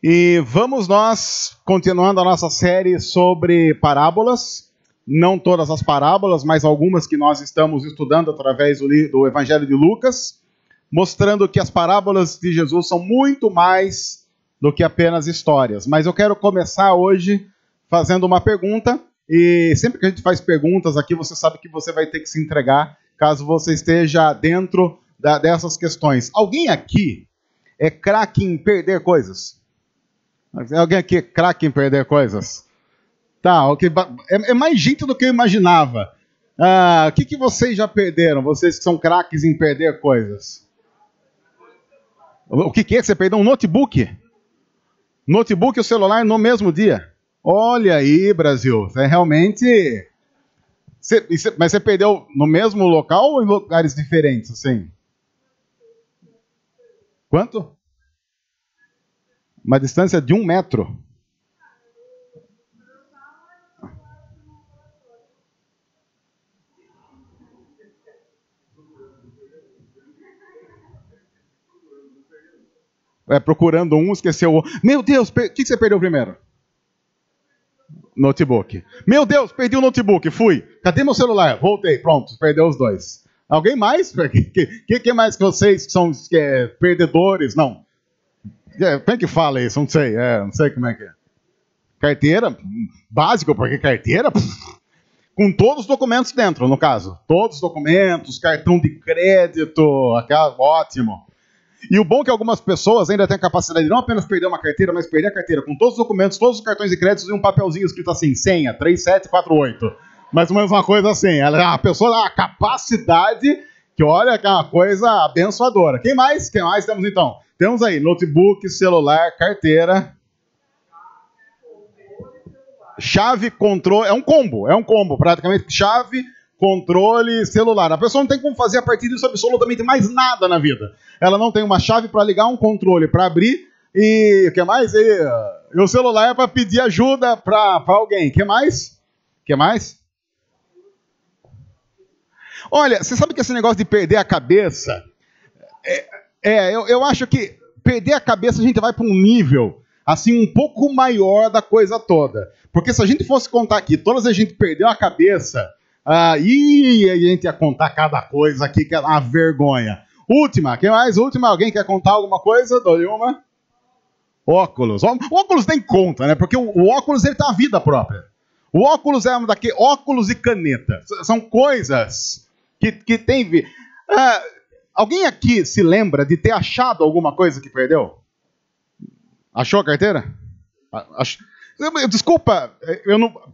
E vamos nós continuando a nossa série sobre parábolas. Não todas as parábolas, mas algumas que nós estamos estudando através do Evangelho de Lucas, mostrando que as parábolas de Jesus são muito mais do que apenas histórias. Mas eu quero começar hoje fazendo uma pergunta, e sempre que a gente faz perguntas aqui, você sabe que você vai ter que se entregar, caso você esteja dentro dessas questões. Alguém aqui é craque em perder coisas? Alguém aqui é craque em perder coisas? Tá, okay. É mais gente do que eu imaginava. O que vocês já perderam? Vocês que são craques em perder coisas. O que é? Você perdeu um notebook? Notebook e o celular no mesmo dia? Olha aí, Brasil. Você realmente... Mas você perdeu no mesmo local ou em lugares diferentes, assim? Quanto? Uma distância de 1 metro. Procurando um, esqueceu o outro. Meu Deus, o que você perdeu primeiro? Notebook. Meu Deus, perdi o notebook, fui. Cadê meu celular? Voltei, pronto, perdeu os dois. Alguém mais? Que mais que vocês que são perdedores? Não. Como é que fala isso? Não sei. Não sei como é que é. Carteira? Básico, porque carteira? Com todos os documentos dentro, no caso. Todos os documentos, cartão de crédito, ótimo. E o bom é que algumas pessoas ainda têm a capacidade de não apenas perder uma carteira, mas perder a carteira com todos os documentos, todos os cartões de crédito e um papelzinho escrito assim, senha, 3748. Mais ou menos uma coisa assim. A pessoa dá a capacidade que, olha, que é uma coisa abençoadora. Quem mais? Quem mais temos então? Temos aí notebook, celular, carteira, chave, controle, é um combo, praticamente, chave, controle, celular. A pessoa não tem como fazer a partir disso absolutamente mais nada na vida. Ela não tem uma chave para ligar, um controle para abrir, e o que mais? E o celular é para pedir ajuda para alguém. O que mais? Que mais? Olha, você sabe que esse negócio de perder a cabeça... Eu acho que perder a cabeça a gente vai para um nível assim um pouco maior da coisa toda. Porque se a gente fosse contar aqui, todas a gente perdeu a cabeça, a gente ia contar cada coisa aqui que é uma vergonha. Última, quem mais? Última, alguém quer contar alguma coisa? Dou uma. Óculos. O óculos nem conta, né? Porque o óculos ele tem uma vida própria. O óculos é óculos e caneta. São coisas que tem vida. Alguém aqui se lembra de ter achado alguma coisa que perdeu? Achou a carteira? Desculpa,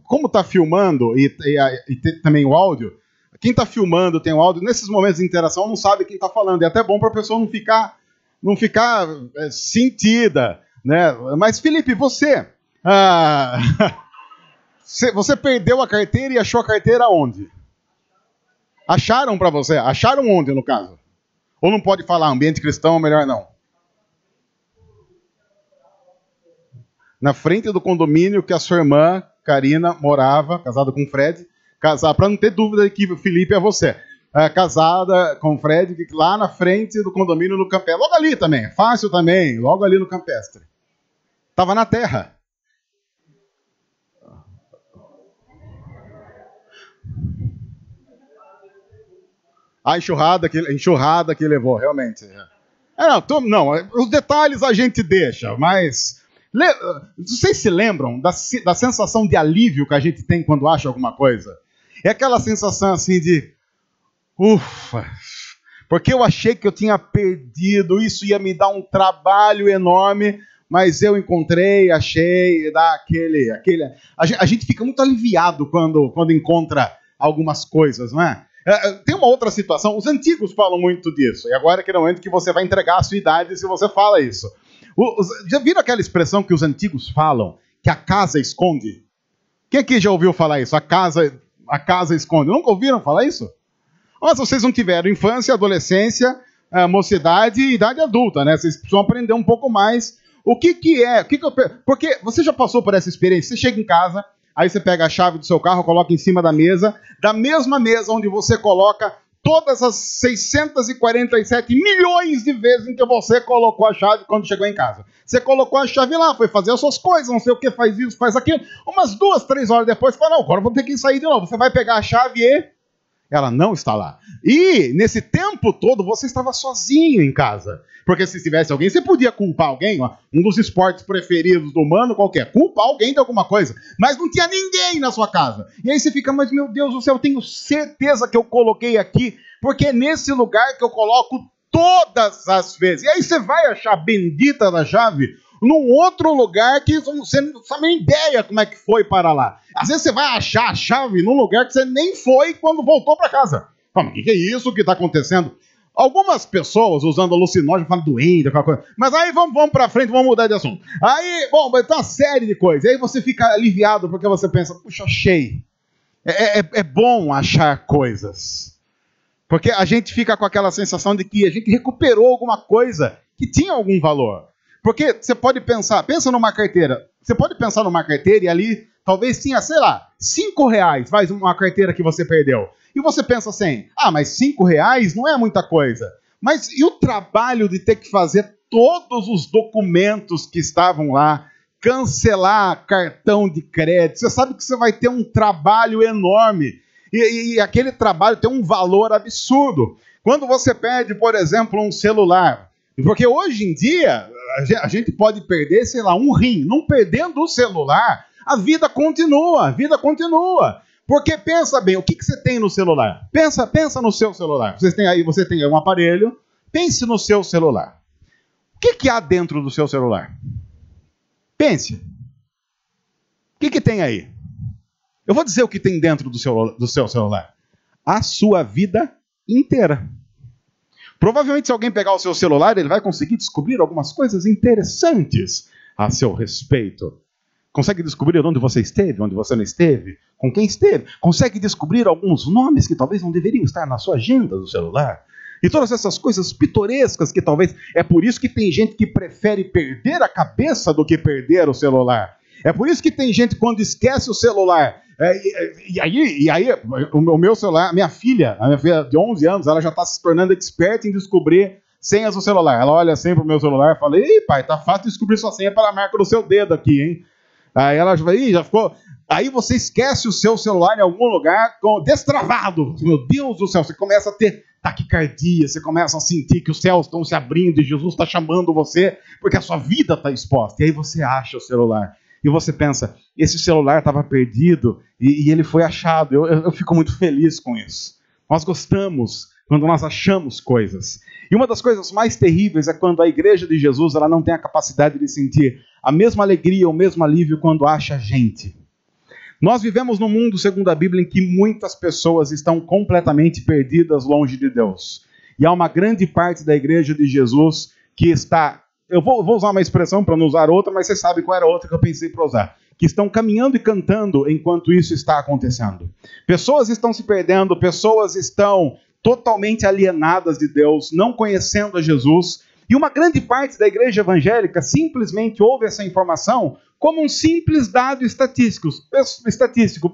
como está filmando e tem também o áudio, quem está filmando tem o áudio, nesses momentos de interação não sabe quem está falando. É até bom para a pessoa não ficar sentida, né? Mas, Felipe, você perdeu a carteira e achou a carteira onde? Acharam para você? Acharam onde, no caso? Ou não pode falar, ambiente cristão, melhor não? Na frente do condomínio que a sua irmã, Karina, morava, casada com o Fred, para não ter dúvida que o Felipe é você. Casada com o Fred, lá na frente do condomínio no Campestre. Logo ali também, fácil também, logo ali no Campestre. Estava na terra. A enxurrada que levou, realmente. Não, os detalhes a gente deixa, mas... Vocês se lembram da sensação de alívio que a gente tem quando acha alguma coisa? É aquela sensação assim de... Ufa! Porque eu achei que eu tinha perdido, isso ia me dar um trabalho enorme, mas eu encontrei, achei, dá aquele... A gente fica muito aliviado quando encontra algumas coisas, não é? Tem uma outra situação, os antigos falam muito disso, e agora é que é o momento que você vai entregar a sua idade se você fala isso. Já viram aquela expressão que os antigos falam, que a casa esconde? Quem aqui já ouviu falar isso? A casa esconde. Nunca ouviram falar isso? Mas vocês não tiveram infância, adolescência, mocidade e idade adulta, né? Vocês precisam aprender um pouco mais. O que é? Porque você já passou por essa experiência? Você chega em casa, aí você pega a chave do seu carro, coloca em cima da mesma mesa onde você coloca todas as 647 milhões de vezes em que você colocou a chave quando chegou em casa. Você colocou a chave lá, foi fazer as suas coisas, não sei o que, faz isso, faz aquilo. Umas 2, 3 horas depois, fala, não, agora eu vou ter que sair de novo. Você vai pegar a chave e ela não está lá. E nesse tempo todo você estava sozinho em casa. Porque se tivesse alguém, você podia culpar alguém, ó, um dos esportes preferidos do humano, qualquer, culpar alguém de alguma coisa. Mas não tinha ninguém na sua casa. E aí você fica, mas meu Deus do céu, eu tenho certeza que eu coloquei aqui, porque é nesse lugar que eu coloco todas as vezes. E aí você vai achar a bendita da chave num outro lugar que você não sabe nem ideia como é que foi para lá. Às vezes você vai achar a chave num lugar que você nem foi quando voltou para casa. O que é isso que está acontecendo? Algumas pessoas usando alucinógeno falam doente, aquela coisa. Mas aí vamos para frente, vamos mudar de assunto. Aí, bom, vai ter uma série de coisas. Aí você fica aliviado porque você pensa, puxa, achei. É bom achar coisas. Porque a gente fica com aquela sensação de que a gente recuperou alguma coisa que tinha algum valor. Porque você pode pensar, pensa numa carteira. Você pode pensar numa carteira e ali talvez tinha, sei lá, R$5, faz uma carteira que você perdeu. E você pensa assim, mas R$5 não é muita coisa. Mas e o trabalho de ter que fazer todos os documentos que estavam lá, cancelar cartão de crédito? Você sabe que você vai ter um trabalho enorme. E aquele trabalho tem um valor absurdo. Quando você perde, por exemplo, um celular, porque hoje em dia a gente pode perder, sei lá, um rim. Não perdendo o celular, a vida continua, Porque pensa bem, o que você tem no celular? Pensa no seu celular. Você tem aí um aparelho, pense no seu celular. O que há dentro do seu celular? Pense. O que tem aí? Eu vou dizer o que tem dentro do seu celular. A sua vida inteira. Provavelmente, se alguém pegar o seu celular, ele vai conseguir descobrir algumas coisas interessantes a seu respeito. Consegue descobrir onde você esteve, onde você não esteve, com quem esteve. Consegue descobrir alguns nomes que talvez não deveriam estar na sua agenda do celular. E todas essas coisas pitorescas que talvez... É por isso que tem gente que prefere perder a cabeça do que perder o celular. É por isso que tem gente quando esquece o celular... E aí, o meu celular, a minha filha de 11 anos, ela já está se tornando experta em descobrir senhas do celular. Ela olha sempre pro meu celular e fala, ih, pai, tá fácil descobrir sua senha pela marca do seu dedo aqui, hein? Aí ela já ficou... Aí você esquece o seu celular em algum lugar destravado. Meu Deus do céu, você começa a ter taquicardia, você começa a sentir que os céus estão se abrindo e Jesus está chamando você, porque a sua vida está exposta. E aí você acha o celular. E você pensa, esse celular estava perdido e ele foi achado. Eu fico muito feliz com isso. Nós gostamos quando nós achamos coisas. E uma das coisas mais terríveis é quando a igreja de Jesus ela não tem a capacidade de sentir a mesma alegria, o mesmo alívio quando acha gente. Nós vivemos num mundo, segundo a Bíblia, em que muitas pessoas estão completamente perdidas longe de Deus. E há uma grande parte da igreja de Jesus que está... Eu vou usar uma expressão para não usar outra, mas você sabe qual era a outra que eu pensei para usar. Que estão caminhando e cantando enquanto isso está acontecendo. Pessoas estão se perdendo, pessoas estão totalmente alienadas de Deus, não conhecendo a Jesus. E uma grande parte da igreja evangélica simplesmente ouve essa informação como um simples dado estatístico.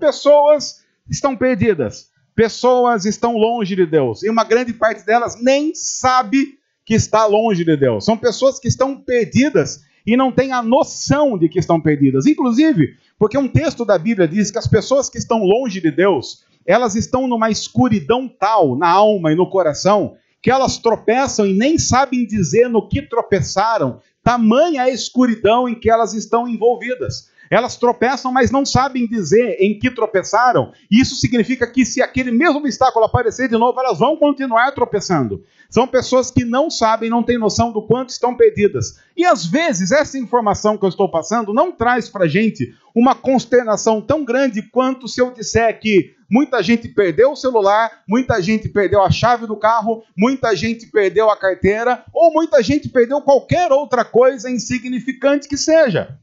Pessoas estão perdidas. Pessoas estão longe de Deus. E uma grande parte delas nem sabe que está longe de Deus. São pessoas que estão perdidas e não têm a noção de que estão perdidas. Inclusive, porque um texto da Bíblia diz que as pessoas que estão longe de Deus, elas estão numa escuridão tal na alma e no coração, que elas tropeçam e nem sabem dizer no que tropeçaram, tamanha a escuridão em que elas estão envolvidas. Elas tropeçam, mas não sabem dizer em que tropeçaram. Isso significa que se aquele mesmo obstáculo aparecer de novo, elas vão continuar tropeçando. São pessoas que não sabem, não têm noção do quanto estão perdidas. E às vezes essa informação que eu estou passando não traz para a gente uma consternação tão grande quanto se eu disser que muita gente perdeu o celular, muita gente perdeu a chave do carro, muita gente perdeu a carteira, ou muita gente perdeu qualquer outra coisa insignificante que seja.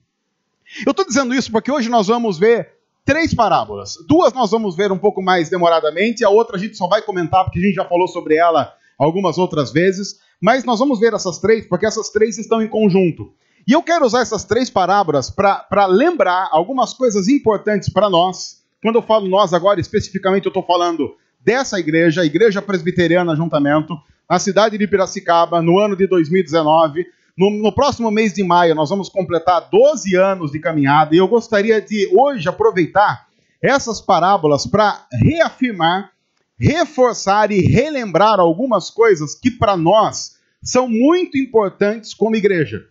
Eu estou dizendo isso porque hoje nós vamos ver 3 parábolas. 2 nós vamos ver um pouco mais demoradamente, a outra a gente só vai comentar porque a gente já falou sobre ela algumas outras vezes, mas nós vamos ver essas 3 porque essas 3 estão em conjunto. E eu quero usar essas 3 parábolas para lembrar algumas coisas importantes para nós. Quando eu falo nós agora, especificamente eu estou falando dessa igreja, a Igreja Presbiteriana Ajuntamento, na cidade de Piracicaba, no ano de 2019. No próximo mês de maio, nós vamos completar 12 anos de caminhada, e eu gostaria de hoje aproveitar essas parábolas para reafirmar, reforçar e relembrar algumas coisas que para nós são muito importantes como igreja.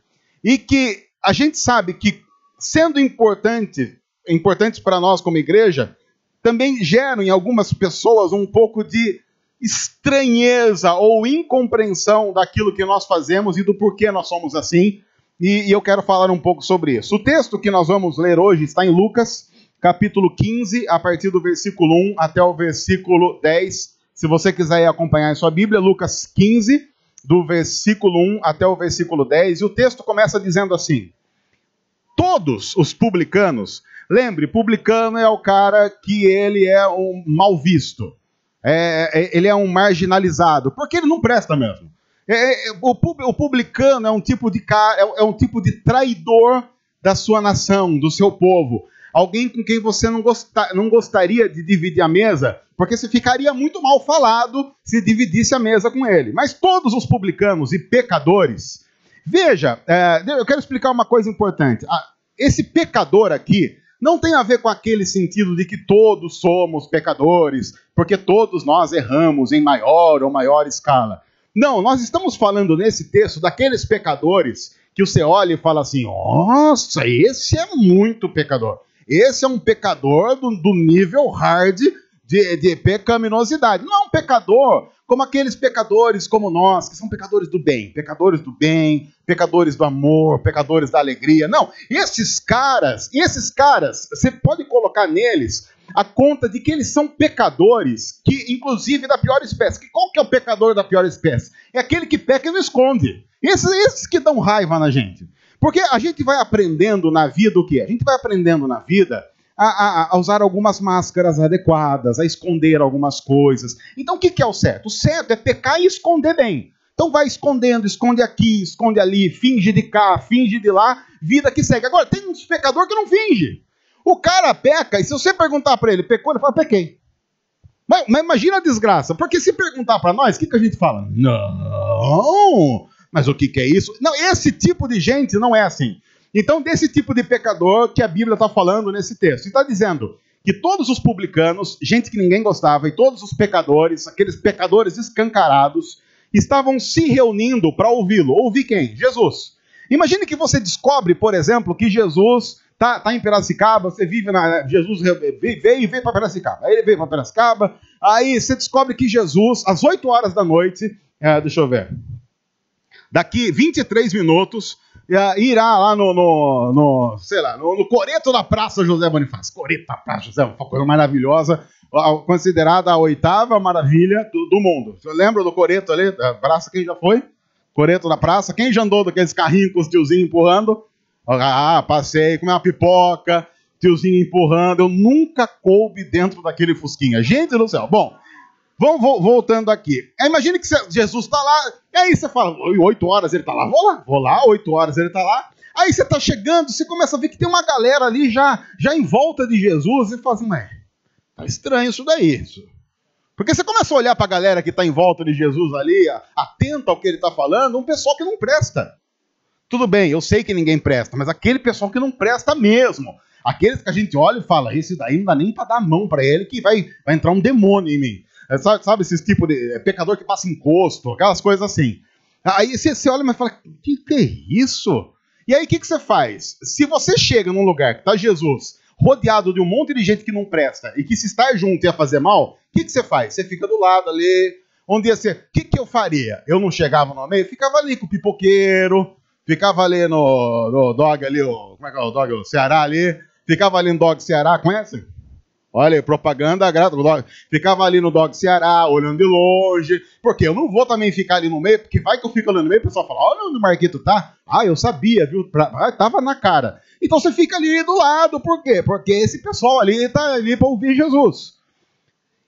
E que a gente sabe que, sendo importantes para nós como igreja, também geram em algumas pessoas um pouco de estranheza ou incompreensão daquilo que nós fazemos e do porquê nós somos assim. E eu quero falar um pouco sobre isso. O texto que nós vamos ler hoje está em Lucas, capítulo 15, a partir do versículo 1 até o versículo 10. Se você quiser acompanhar em sua Bíblia, Lucas 15, do versículo 1 até o versículo 10. E o texto começa dizendo assim: todos os publicanos, lembre, publicano é o cara que ele é um mal visto. Ele é um marginalizado, porque ele não presta mesmo. O publicano é um tipo de traidor da sua nação, do seu povo. Alguém com quem você não gostaria de dividir a mesa, porque você ficaria muito mal falado se dividisse a mesa com ele. Mas todos os publicanos e pecadores... Veja, eu quero explicar uma coisa importante. Esse pecador aqui não tem a ver com aquele sentido de que todos somos pecadores, porque todos nós erramos em maior ou maior escala. Não, nós estamos falando nesse texto daqueles pecadores que você olha e fala assim: nossa, esse é muito pecador. Esse é um pecador do nível hard de pecaminosidade. Não é um pecador como aqueles pecadores como nós, que são pecadores do bem, pecadores do amor, pecadores da alegria. Não, esses caras, você pode colocar neles a conta de que eles são pecadores, que inclusive da pior espécie. Qual que é o pecador da pior espécie? É aquele que peca e não esconde. Esses que dão raiva na gente. Porque a gente vai aprendendo na vida o quê? A gente vai aprendendo na vida a usar algumas máscaras adequadas, a esconder algumas coisas. Então o que é o certo? O certo é pecar e esconder bem. Então vai escondendo, esconde aqui, esconde ali, finge de cá, finge de lá, vida que segue. Agora, tem uns pecadores que não finge. O cara peca, e se você perguntar para ele, pecou? Ele fala, pequei. Mas imagina a desgraça, porque se perguntar para nós, o que a gente fala? Não, mas o que é isso? Não, esse tipo de gente não é assim. Então, desse tipo de pecador que a Bíblia está falando nesse texto. E está dizendo que todos os publicanos, gente que ninguém gostava, e todos os pecadores, aqueles pecadores escancarados, estavam se reunindo para ouvi-lo. Ouvir quem? Jesus. Imagine que você descobre, por exemplo, que Jesus tá em Piracicaba, Jesus veio para Piracicaba. Aí ele veio para Piracicaba, aí você descobre que Jesus, às 8 horas da noite, deixa eu ver, daqui 23 minutos, irá lá no coreto da Praça José Bonifácio. Coreto da Praça José, uma coisa maravilhosa, considerada a 8ª maravilha do mundo. Você lembra do coreto ali, da praça? Quem já foi? Coreto da praça. Quem já andou daqueles carrinhos com os tiozinhos empurrando? Passei, comi uma pipoca, tiozinho empurrando. Eu nunca coube dentro daquele fusquinha. Gente do céu. Bom, vamos voltando aqui. Imagine que Jesus está lá, e aí você fala, 8 horas ele está lá, vou lá, 8 horas ele está lá. Aí você está chegando, você começa a ver que tem uma galera ali já em volta de Jesus, e fala assim, mas tá estranho isso daí. Porque você começa a olhar para a galera que está em volta de Jesus ali, atento ao que ele está falando, um pessoal que não presta. Tudo bem, eu sei que ninguém presta, mas aquele pessoal que não presta mesmo. Aqueles que a gente olha e fala, esse daí não dá nem para dar a mão para ele, que vai entrar um demônio em mim. Sabe esses tipos de pecador que passa encosto, aquelas coisas assim. Aí você olha e fala, que é isso? E aí o que você faz? Se você chega num lugar que está Jesus rodeado de um monte de gente que não presta e que se estar junto ia fazer mal, o que você faz? Você fica do lado ali, onde ia ser. O que eu faria? Eu não chegava no meio, ficava ali com o pipoqueiro, ficava ali no dog ali, como é que é o dog? O Ceará ali, ficava ali no dog Ceará, conhece? Olha aí, propaganda gratuita. Ficava ali no Dog Ceará, olhando de longe. Porque eu não vou também ficar ali no meio, porque vai que eu fico ali no meio, o pessoal fala, olha onde o Marquito tá. Eu sabia, viu? Tava na cara. Então você fica ali do lado, por quê? Porque esse pessoal ali tá ali para ouvir Jesus.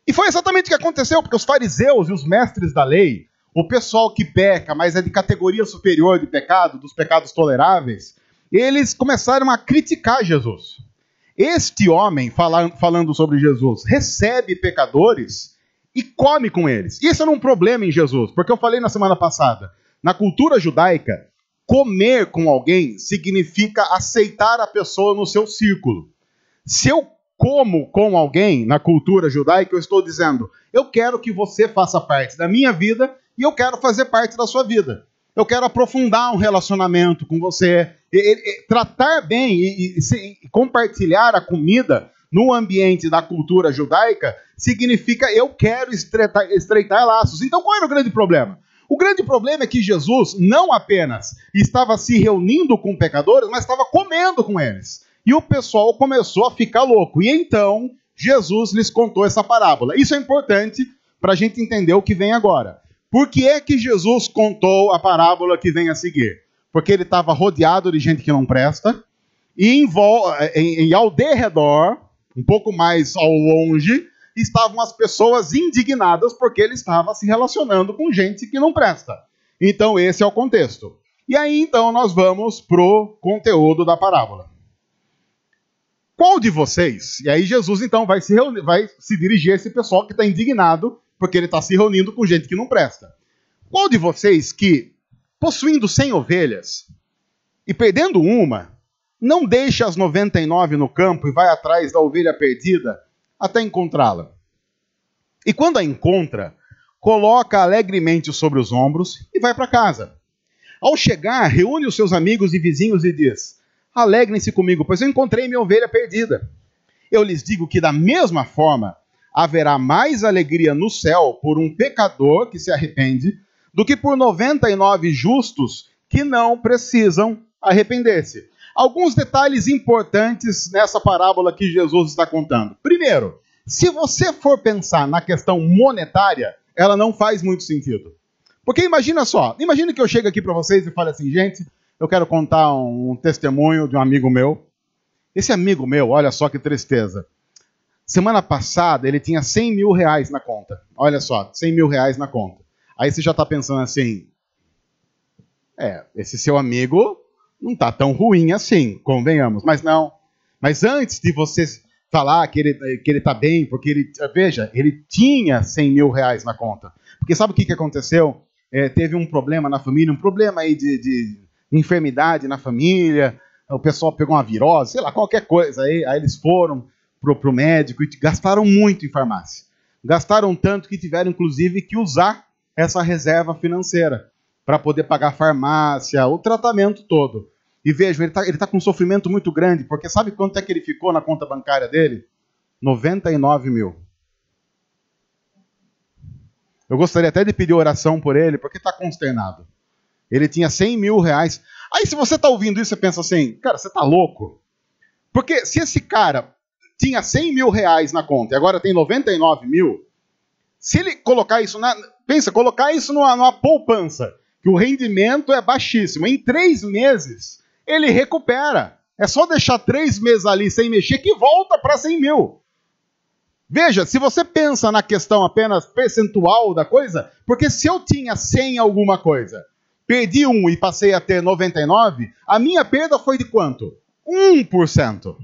E foi exatamente o que aconteceu, porque os fariseus e os mestres da lei, o pessoal que peca, mas é de categoria superior de pecado, dos pecados toleráveis, eles começaram a criticar Jesus. Este homem, falando sobre Jesus, recebe pecadores e come com eles. Isso era um problema em Jesus, porque eu falei na semana passada, na cultura judaica, comer com alguém significa aceitar a pessoa no seu círculo. Se eu como com alguém na cultura judaica, eu estou dizendo, eu quero que você faça parte da minha vida e eu quero fazer parte da sua vida. Eu quero aprofundar um relacionamento com você, tratar bem e compartilhar a comida no ambiente da cultura judaica significa eu quero estreitar laços. Então qual era o grande problema? O grande problema é que Jesus não apenas estava se reunindo com pecadores, mas estava comendo com eles. E o pessoal começou a ficar louco. E então Jesus lhes contou essa parábola. Isso é importante para a gente entender o que vem agora. Por que é que Jesus contou a parábola que vem a seguir? Porque ele estava rodeado de gente que não presta, e ao derredor, um pouco mais ao longe, estavam as pessoas indignadas porque ele estava se relacionando com gente que não presta. Então esse é o contexto. E aí então nós vamos pro conteúdo da parábola. Qual de vocês, e aí Jesus então vai se dirigir a esse pessoal que está indignado porque ele está se reunindo com gente que não presta. Qual de vocês que, possuindo 100 ovelhas e perdendo uma, não deixa as 99 no campo e vai atrás da ovelha perdida até encontrá-la? E quando a encontra, coloca alegremente sobre os ombros e vai para casa. Ao chegar, reúne os seus amigos e vizinhos e diz, alegrem-se comigo, pois eu encontrei minha ovelha perdida. Eu lhes digo que da mesma forma, haverá mais alegria no céu por um pecador que se arrepende do que por 99 justos que não precisam arrepender-se. Alguns detalhes importantes nessa parábola que Jesus está contando. Primeiro, se você for pensar na questão monetária, ela não faz muito sentido. Porque imagina só, imagina que eu chego aqui para vocês e falo assim, gente, eu quero contar um testemunho de um amigo meu. Esse amigo meu, olha só que tristeza. Semana passada, ele tinha 100 mil reais na conta. Olha só, 100 mil reais na conta. Aí você já está pensando assim, esse seu amigo não está tão ruim assim, convenhamos. Mas não. Mas antes de você falar que ele está bem, porque ele tinha 100 mil reais na conta. Porque sabe o que aconteceu? Teve um problema na família, um problema aí de enfermidade na família, o pessoal pegou uma virose, sei lá, qualquer coisa. Aí eles foram pro médico e gastaram muito em farmácia. Gastaram tanto que tiveram, inclusive, que usar essa reserva financeira para poder pagar a farmácia, o tratamento todo. E vejam, ele tá com um sofrimento muito grande, porque sabe quanto é que ele ficou na conta bancária dele? 99 mil. Eu gostaria até de pedir oração por ele, porque está consternado. Ele tinha 100 mil reais. Aí se você está ouvindo isso, você pensa assim, cara, você está louco? Porque se esse cara tinha 100 mil reais na conta e agora tem 99 mil, se ele colocar isso colocar isso numa poupança, que o rendimento é baixíssimo, em 3 meses ele recupera. É só deixar 3 meses ali sem mexer que volta para 100 mil. Veja, se você pensa na questão apenas percentual da coisa, porque se eu tinha 100 alguma coisa, perdi 1 e passei a ter 99, a minha perda foi de quanto? 1%.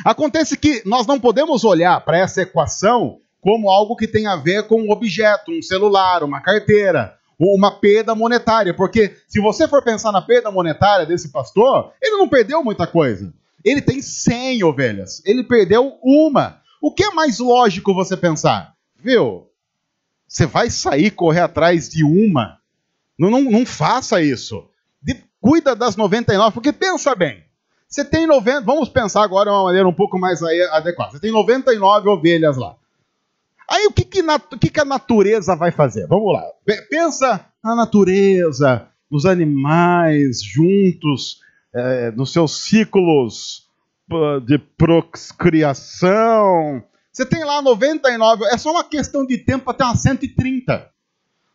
Acontece que nós não podemos olhar para essa equação como algo que tem a ver com um objeto, um celular, uma carteira, uma perda monetária, porque se você for pensar na perda monetária desse pastor, ele não perdeu muita coisa. Ele tem 100 ovelhas, ele perdeu uma. O que é mais lógico você pensar? Viu? Você vai sair correr atrás de uma? Não faça isso. Cuida das 99, porque pensa bem. Você tem 90, vamos pensar agora de uma maneira um pouco mais adequada. Você tem 99 ovelhas lá. Aí o que a natureza vai fazer? Vamos lá. Pensa na natureza, nos animais juntos, nos seus ciclos de procriação. Você tem lá 99, é só uma questão de tempo até umas 130.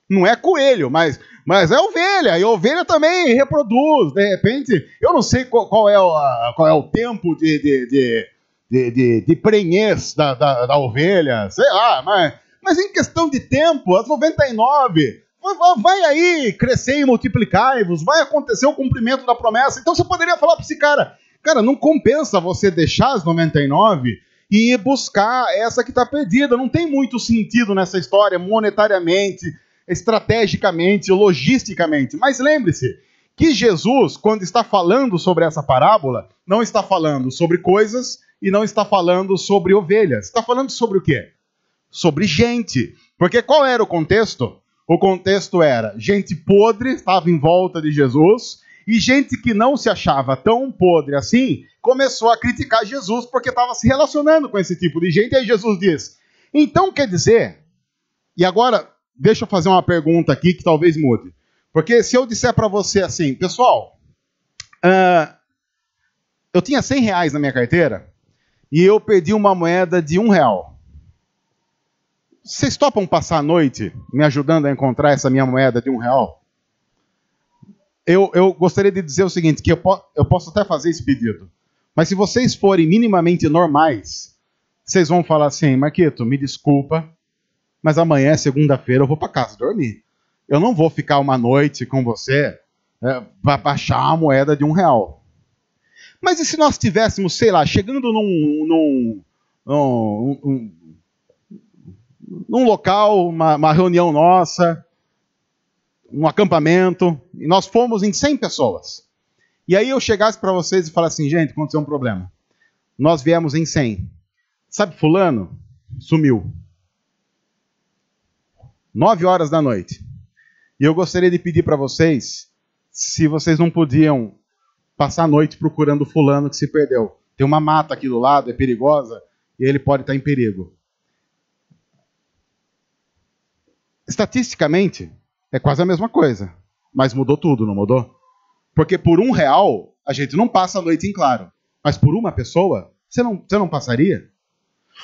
Não é coelho, mas é ovelha, e a ovelha também reproduz. De repente, eu não sei qual é o tempo de prenhez da ovelha, sei lá, mas em questão de tempo, as 99, vai aí crescer e multiplicar-vos, vai acontecer o cumprimento da promessa. Então você poderia falar para esse cara, não compensa você deixar as 99 e ir buscar essa que está perdida. Não tem muito sentido nessa história, monetariamente, estrategicamente, logisticamente. Mas lembre-se que Jesus, quando está falando sobre essa parábola, não está falando sobre coisas e não está falando sobre ovelhas. Está falando sobre o quê? Sobre gente. Porque qual era o contexto? O contexto era gente podre estava em volta de Jesus e gente que não se achava tão podre assim começou a criticar Jesus porque estava se relacionando com esse tipo de gente. E aí Jesus diz, então quer dizer, e agora deixa eu fazer uma pergunta aqui que talvez mude. Porque se eu disser para você assim, pessoal, eu tinha R$100 na minha carteira e eu perdi uma moeda de R$1. Vocês topam passar a noite me ajudando a encontrar essa minha moeda de R$1? Eu gostaria de dizer o seguinte, que eu posso até fazer esse pedido, mas se vocês forem minimamente normais, vocês vão falar assim, Marquito, me desculpa, mas amanhã é segunda-feira, eu vou para casa dormir. Eu não vou ficar uma noite com você para baixar a moeda de R$1. Mas e se nós estivéssemos, sei lá, chegando num local, uma reunião nossa, um acampamento, e nós fomos em 100 pessoas. E aí eu chegasse para vocês e falasse assim, gente, aconteceu um problema. Nós viemos em 100. Sabe fulano? Sumiu. 9 horas da noite. E eu gostaria de pedir para vocês, se vocês não podiam passar a noite procurando fulano que se perdeu. Tem uma mata aqui do lado, é perigosa, e ele pode estar em perigo. Estatisticamente, é quase a mesma coisa. Mas mudou tudo, não mudou? Porque por R$1, a gente não passa a noite em claro. Mas por uma pessoa, você não passaria?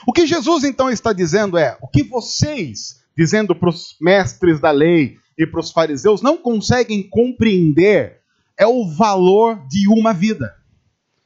O que Jesus então está dizendo é, o que vocês, dizendo para os mestres da lei e para os fariseus, não conseguem compreender é o valor de uma vida.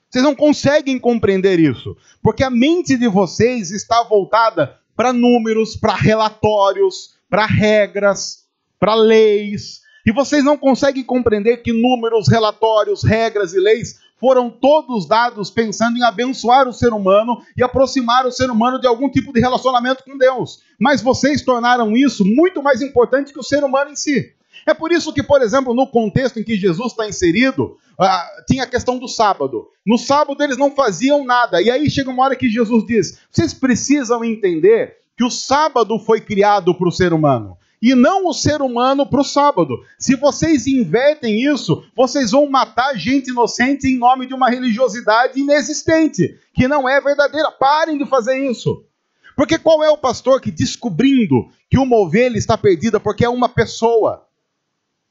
Vocês não conseguem compreender isso. Porque a mente de vocês está voltada para números, para relatórios, para regras, para leis, e vocês não conseguem compreender que números, relatórios, regras e leis foram todos dados pensando em abençoar o ser humano e aproximar o ser humano de algum tipo de relacionamento com Deus. Mas vocês tornaram isso muito mais importante que o ser humano em si. É por isso que, por exemplo, no contexto em que Jesus está inserido, tinha a questão do sábado. No sábado eles não faziam nada, e aí chega uma hora que Jesus diz, vocês precisam entender que o sábado foi criado para o ser humano, e não o ser humano para o sábado. Se vocês invertem isso, vocês vão matar gente inocente em nome de uma religiosidade inexistente, que não é verdadeira. Parem de fazer isso. Porque qual é o pastor que, descobrindo que uma ovelha está perdida porque é uma pessoa,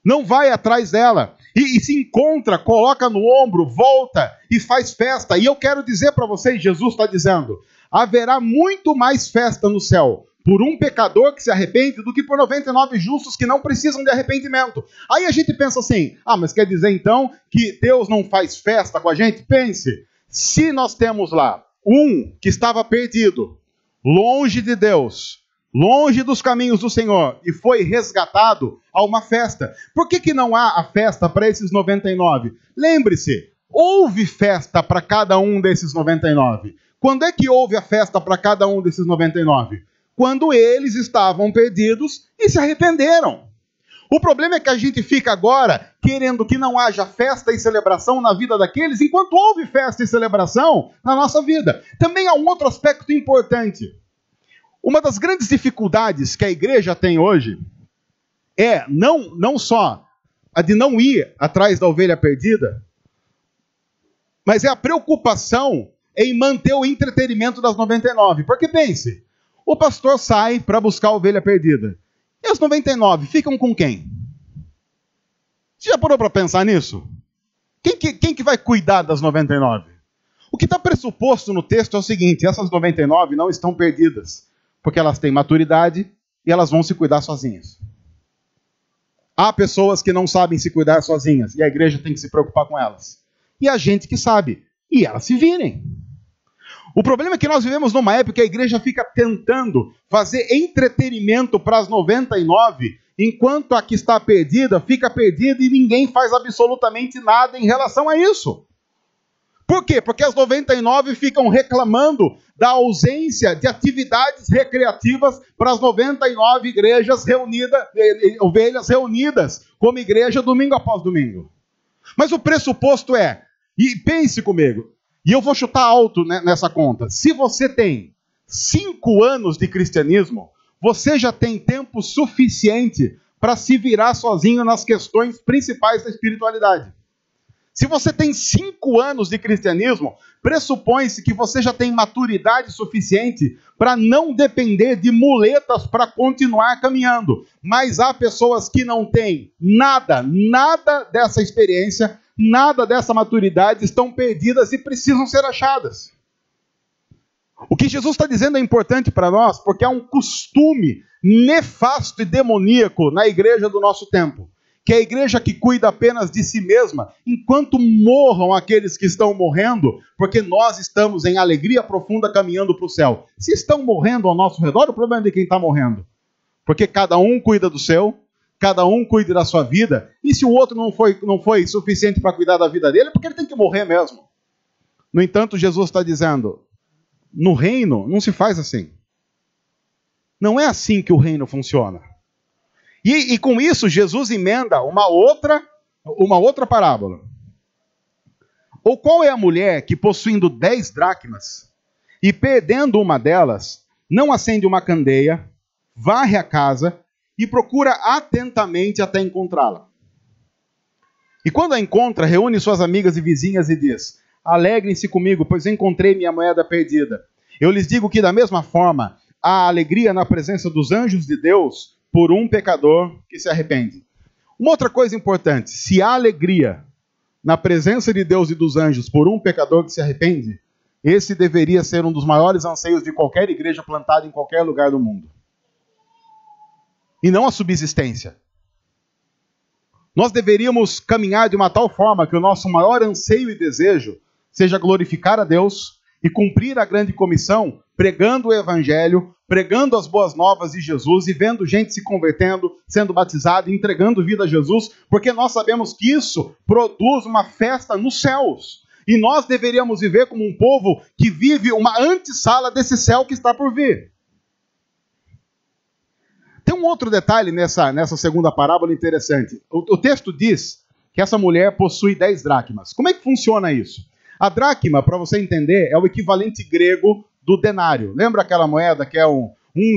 não vai atrás dela, e se encontra, coloca no ombro, volta e faz festa? E eu quero dizer para vocês, Jesus está dizendo, haverá muito mais festa no céu por um pecador que se arrepende do que por 99 justos que não precisam de arrependimento. Aí a gente pensa assim, mas quer dizer então que Deus não faz festa com a gente? Pense, se nós temos lá um que estava perdido, longe de Deus, longe dos caminhos do Senhor, e foi resgatado, há uma festa. Por que não há a festa para esses 99? Lembre-se, houve festa para cada um desses 99. Quando é que houve a festa para cada um desses 99? Quando eles estavam perdidos e se arrependeram. O problema é que a gente fica agora querendo que não haja festa e celebração na vida daqueles, enquanto houve festa e celebração na nossa vida. Também há um outro aspecto importante. Uma das grandes dificuldades que a igreja tem hoje é não só a de não ir atrás da ovelha perdida, mas é a preocupação em manter o entretenimento das 99. Porque pense, o pastor sai para buscar a ovelha perdida. E as 99 ficam com quem? Você já parou para pensar nisso? Quem que vai cuidar das 99? O que está pressuposto no texto é o seguinte, essas 99 não estão perdidas, porque elas têm maturidade e elas vão se cuidar sozinhas. Há pessoas que não sabem se cuidar sozinhas, e a igreja tem que se preocupar com elas. E há gente que sabe, e elas se virem. O problema é que nós vivemos numa época que a igreja fica tentando fazer entretenimento para as 99, enquanto a que está perdida fica perdida e ninguém faz absolutamente nada em relação a isso. Por quê? Porque as 99 ficam reclamando da ausência de atividades recreativas para as 99 igrejas reunidas, ovelhas reunidas como igreja domingo após domingo. Mas o pressuposto é, e pense comigo, e eu vou chutar alto nessa conta, se você tem 5 anos de cristianismo, você já tem tempo suficiente para se virar sozinho nas questões principais da espiritualidade. Se você tem 5 anos de cristianismo, pressupõe-se que você já tem maturidade suficiente para não depender de muletas para continuar caminhando. Mas há pessoas que não têm nada dessa experiência, nada dessa maturidade, estão perdidas e precisam ser achadas. O que Jesus está dizendo é importante para nós, porque há um costume nefasto e demoníaco na igreja do nosso tempo. Que é a igreja que cuida apenas de si mesma, enquanto morram aqueles que estão morrendo, porque nós estamos em alegria profunda caminhando para o céu. Se estão morrendo ao nosso redor, o problema é de quem está morrendo. Porque cada um cuida do seu, cada um cuida da sua vida, e se o outro não foi suficiente para cuidar da vida dele, é porque ele tem que morrer mesmo. No entanto, Jesus está dizendo, no reino não se faz assim. Não é assim que o reino funciona. E com isso, Jesus emenda uma outra parábola. Ou qual é a mulher que, possuindo 10 dracmas, e perdendo uma delas, não acende uma candeia, varre a casa e procura atentamente até encontrá-la? E quando a encontra, reúne suas amigas e vizinhas e diz, alegrem-se comigo, pois encontrei minha moeda perdida. Eu lhes digo que, da mesma forma, há alegria na presença dos anjos de Deus por um pecador que se arrepende. Uma outra coisa importante, se há alegria na presença de Deus e dos anjos por um pecador que se arrepende, esse deveria ser um dos maiores anseios de qualquer igreja plantada em qualquer lugar do mundo. E não a subsistência. Nós deveríamos caminhar de uma tal forma que o nosso maior anseio e desejo seja glorificar a Deus e cumprir a grande comissão, pregando o evangelho, pregando as boas novas de Jesus e vendo gente se convertendo, sendo batizada, entregando vida a Jesus, porque nós sabemos que isso produz uma festa nos céus. E nós deveríamos viver como um povo que vive uma antessala desse céu que está por vir. Tem um outro detalhe nessa segunda parábola interessante. O texto diz que essa mulher possui 10 dracmas. Como é que funciona isso? A dracma, para você entender, é o equivalente grego do denário. Lembra aquela moeda que é um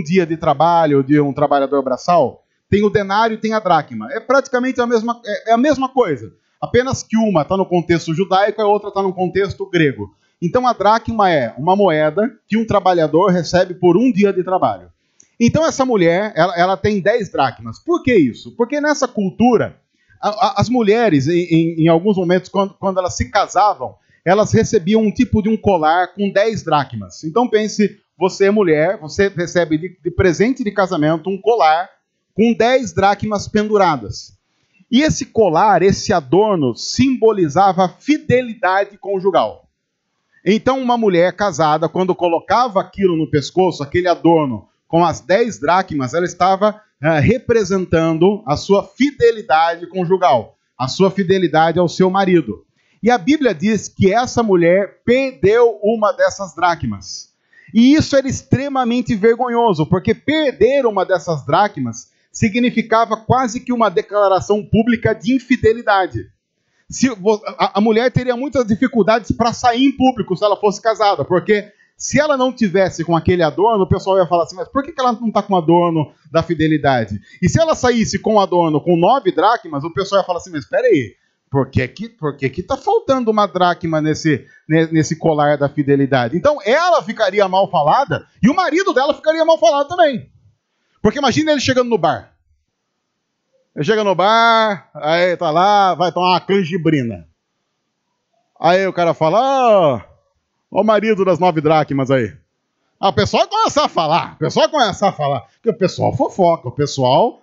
dia de trabalho de um trabalhador braçal? Tem o denário e tem a dracma. É praticamente a mesma coisa. Apenas que uma está no contexto judaico e a outra está no contexto grego. Então a dracma é uma moeda que um trabalhador recebe por um dia de trabalho. Então essa mulher, ela tem 10 dracmas. Por que isso? Porque nessa cultura, as mulheres, em alguns momentos, quando elas se casavam, elas recebiam um tipo de um colar com 10 dracmas. Então pense, você é mulher, você recebe de presente de casamento um colar com 10 dracmas penduradas. E esse colar, esse adorno, simbolizava a fidelidade conjugal. Então uma mulher casada, quando colocava aquilo no pescoço, aquele adorno com as 10 dracmas, ela estava representando a sua fidelidade conjugal, a sua fidelidade ao seu marido. E a Bíblia diz que essa mulher perdeu uma dessas dracmas. E isso era extremamente vergonhoso, porque perder uma dessas dracmas significava quase que uma declaração pública de infidelidade. A mulher teria muitas dificuldades para sair em público se ela fosse casada, porque se ela não tivesse com aquele adorno, o pessoal ia falar assim, mas por que ela não está com o adorno da fidelidade? E se ela saísse com o adorno com 9 dracmas, o pessoal ia falar assim, mas espera aí, por que está faltando uma dracma nesse colar da fidelidade? Então ela ficaria mal falada e o marido dela ficaria mal falado também. Porque imagina ele chegando no bar. Ele chega no bar, aí tá lá, vai tomar uma canjibrina. Aí o cara fala, ó o marido das 9 dracmas aí. O pessoal começa a falar, porque o pessoal fofoca, o pessoal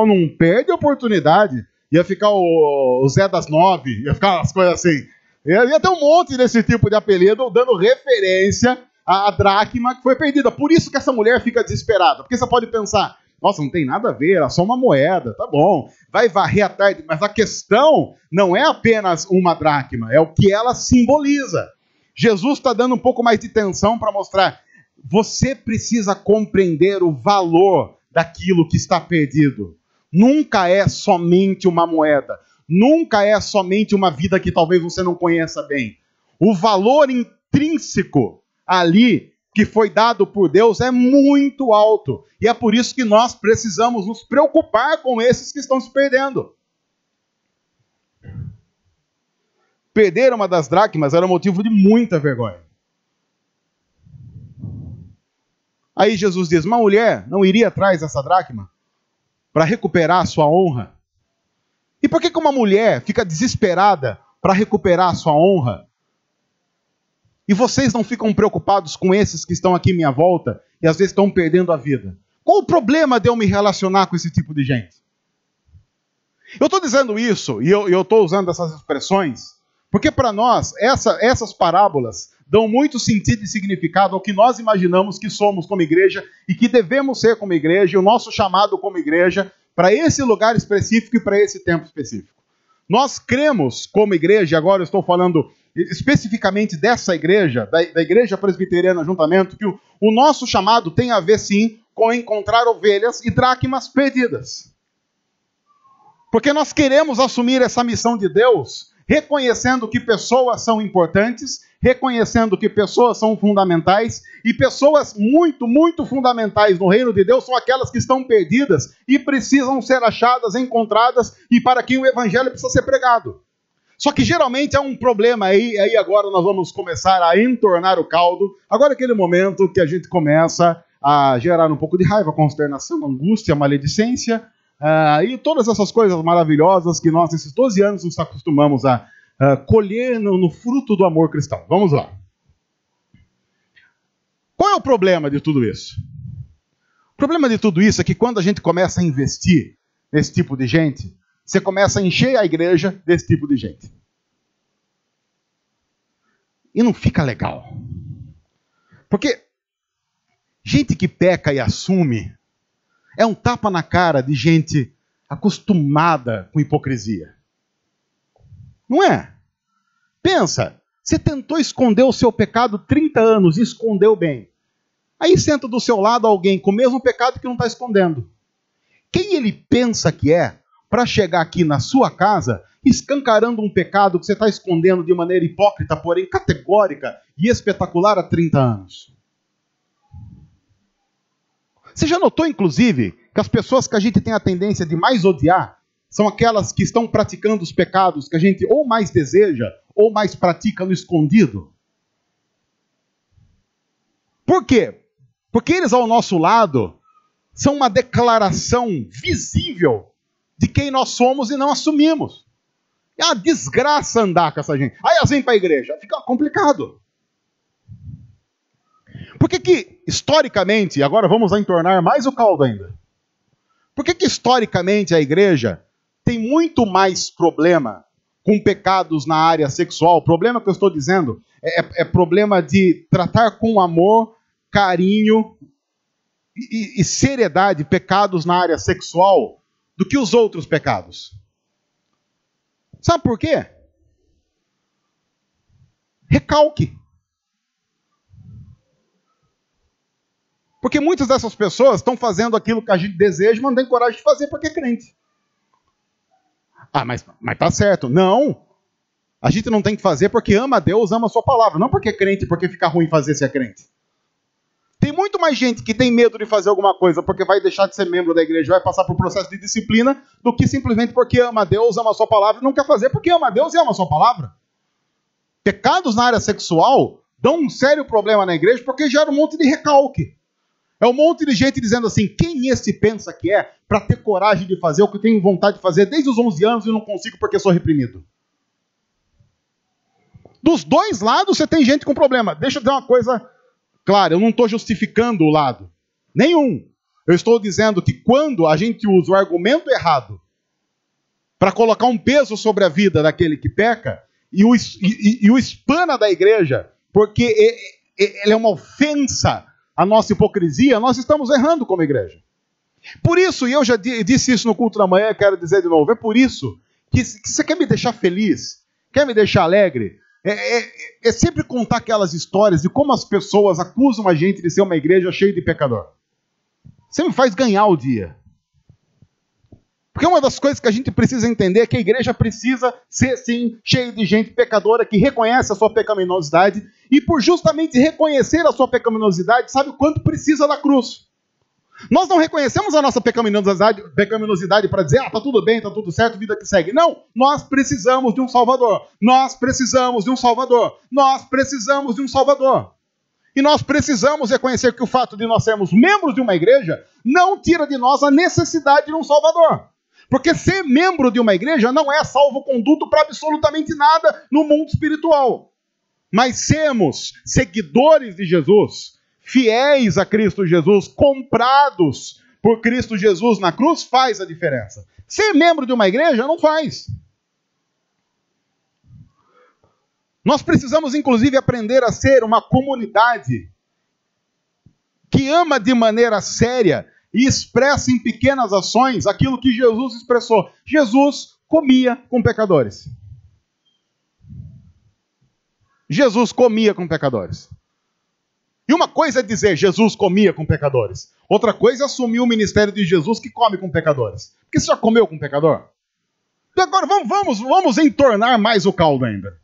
não perde a oportunidade. Ia ficar o Zé das 9, ia ficar umas coisas assim. Ia ter um monte desse tipo de apelido dando referência à dracma que foi perdida. Por isso que essa mulher fica desesperada. Porque você pode pensar, Nossa, não tem nada a ver, era só uma moeda, tá bom. Vai varrer à tarde, mas a questão não é apenas uma dracma, é o que ela simboliza. Jesus está dando um pouco mais de atenção para mostrar, você precisa compreender o valor daquilo que está perdido. Nunca é somente uma moeda, nunca é somente uma vida que talvez você não conheça bem. O valor intrínseco ali que foi dado por Deus é muito alto. E é por isso que nós precisamos nos preocupar com esses que estão se perdendo. Perder uma das dracmas era motivo de muita vergonha. Aí Jesus diz, uma mulher não iria atrás dessa dracma para recuperar a sua honra? E por que uma mulher fica desesperada para recuperar a sua honra? E vocês não ficam preocupados com esses que estão aqui à minha volta e às vezes estão perdendo a vida? Qual o problema de eu me relacionar com esse tipo de gente? Eu estou dizendo isso e eu estou usando essas expressões porque para nós essas parábolas dão muito sentido e significado ao que nós imaginamos que somos como igreja e que devemos ser como igreja, e o nosso chamado como igreja para esse lugar específico e para esse tempo específico. Nós cremos como igreja, agora eu estou falando especificamente dessa igreja, da Igreja Presbiteriana Ajuntamento, que o nosso chamado tem a ver, sim, com encontrar ovelhas e dracmas perdidas. Porque nós queremos assumir essa missão de Deus, reconhecendo que pessoas são importantes, reconhecendo que pessoas são fundamentais, e pessoas muito, muito fundamentais no reino de Deus são aquelas que estão perdidas e precisam ser achadas, encontradas, e para quem o evangelho precisa ser pregado. Só que geralmente há um problema aí agora nós vamos começar a entornar o caldo. Agora é aquele momento que a gente começa a gerar um pouco de raiva, consternação, angústia, maledicência, e todas essas coisas maravilhosas que nós, nesses 12 anos, nos acostumamos a colher no fruto do amor cristão. Vamos lá. Qual é o problema de tudo isso? O problema de tudo isso é que quando a gente começa a investir nesse tipo de gente, você começa a encher a igreja desse tipo de gente. E não fica legal. Porque gente que peca e assume é um tapa na cara de gente acostumada com hipocrisia. Não é? Pensa, você tentou esconder o seu pecado 30 anos e escondeu bem. Aí senta do seu lado alguém com o mesmo pecado que não está escondendo. Quem ele pensa que é para chegar aqui na sua casa escancarando um pecado que você está escondendo de maneira hipócrita, porém categórica e espetacular há 30 anos? Você já notou, inclusive, que as pessoas que a gente tem a tendência de mais odiar são aquelas que estão praticando os pecados que a gente ou mais deseja ou mais pratica no escondido? Por quê? Porque eles ao nosso lado são uma declaração visível de quem nós somos e não assumimos. É uma desgraça andar com essa gente. Aí elas vêm para a igreja, fica complicado. Por que historicamente, agora vamos entornar mais o caldo ainda, por que historicamente a igreja tem muito mais problema com pecados na área sexual? O problema que eu estou dizendo é problema de tratar com amor, carinho e seriedade pecados na área sexual do que os outros pecados. Sabe por quê? Recalque. Porque muitas dessas pessoas estão fazendo aquilo que a gente deseja, mas não tem coragem de fazer porque é crente. Ah, mas tá certo. Não. A gente não tem que fazer porque ama a Deus, ama a sua palavra. Não porque é crente, porque fica ruim fazer se é crente. Tem muito mais gente que tem medo de fazer alguma coisa porque vai deixar de ser membro da igreja, vai passar por um processo de disciplina, do que simplesmente porque ama a Deus, ama a sua palavra e não quer fazer porque ama a Deus e ama a sua palavra. Pecados na área sexual dão um sério problema na igreja porque gera um monte de recalque. É um monte de gente dizendo assim, quem esse pensa que é para ter coragem de fazer o que tem vontade de fazer desde os 11 anos e não consigo porque sou reprimido? Dos dois lados você tem gente com problema. Deixa eu dizer uma coisa clara, eu não estou justificando o lado. Nenhum. Eu estou dizendo que quando a gente usa o argumento errado para colocar um peso sobre a vida daquele que peca e o espana da igreja, porque ele é uma ofensa à nossa hipocrisia, nós estamos errando como igreja. Por isso, e eu já disse isso no culto da manhã, quero dizer de novo, é por isso que você quer me deixar feliz, quer me deixar alegre, é sempre contar aquelas histórias de como as pessoas acusam a gente de ser uma igreja cheia de pecador. Você me faz ganhar o dia. Porque uma das coisas que a gente precisa entender é que a igreja precisa ser, sim, cheia de gente pecadora que reconhece a sua pecaminosidade e por justamente reconhecer a sua pecaminosidade, sabe o quanto precisa da cruz. Nós não reconhecemos a nossa pecaminosidade para dizer, tá tudo bem, tá tudo certo, vida que segue. Não, nós precisamos de um Salvador. Nós precisamos de um Salvador. Nós precisamos de um Salvador. E nós precisamos reconhecer que o fato de nós sermos membros de uma igreja não tira de nós a necessidade de um Salvador. Porque ser membro de uma igreja não é salvo-conduto para absolutamente nada no mundo espiritual. Mas sermos seguidores de Jesus, fiéis a Cristo Jesus, comprados por Cristo Jesus na cruz, faz a diferença. Ser membro de uma igreja não faz. Nós precisamos, inclusive, aprender a ser uma comunidade que ama de maneira séria e expressa em pequenas ações aquilo que Jesus expressou. Jesus comia com pecadores. Jesus comia com pecadores. E uma coisa é dizer Jesus comia com pecadores. Outra coisa é assumir o ministério de Jesus que come com pecadores. Porque você já comeu com pecador? Então agora vamos entornar mais o caldo ainda.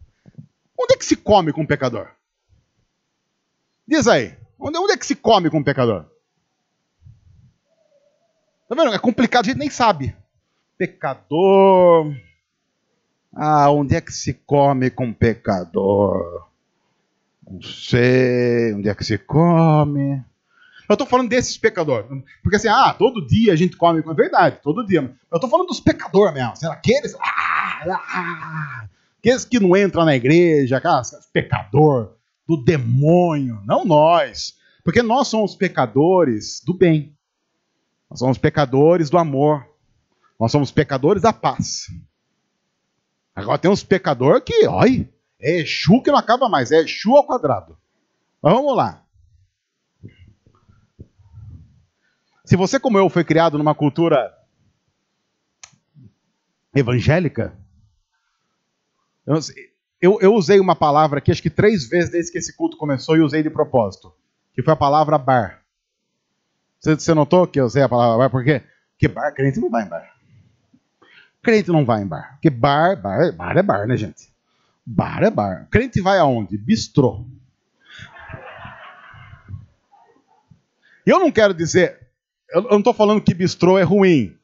Onde é que se come com pecador? Diz aí. Onde é que se come com pecador? Tá vendo? É complicado, a gente nem sabe. Pecador. Onde é que se come com pecador? Não sei onde é que se come. Eu estou falando desses pecadores. Porque assim, todo dia a gente come. É verdade, todo dia. Eu estou falando dos pecadores mesmo. Será aqueles? Aqueles que não entram na igreja, aqueles pecador do demônio. Não nós. Porque nós somos pecadores do bem. Nós somos pecadores do amor. Nós somos pecadores da paz. Agora tem uns pecadores que, olha, é Exu que não acaba mais. É Exu ao quadrado. Mas vamos lá. Se você, como eu, foi criado numa cultura evangélica, eu usei uma palavra aqui, acho que 3 vezes desde que esse culto começou, e usei de propósito, que foi a palavra bar. Você notou que eu usei a palavra bar? Por quê? Porque bar, crente não vai em bar. Crente não vai em bar. Porque bar é bar, né, gente? Bar é bar. Crente vai aonde? Bistrô. Eu não quero dizer... Eu não estou falando que bistrô é ruim.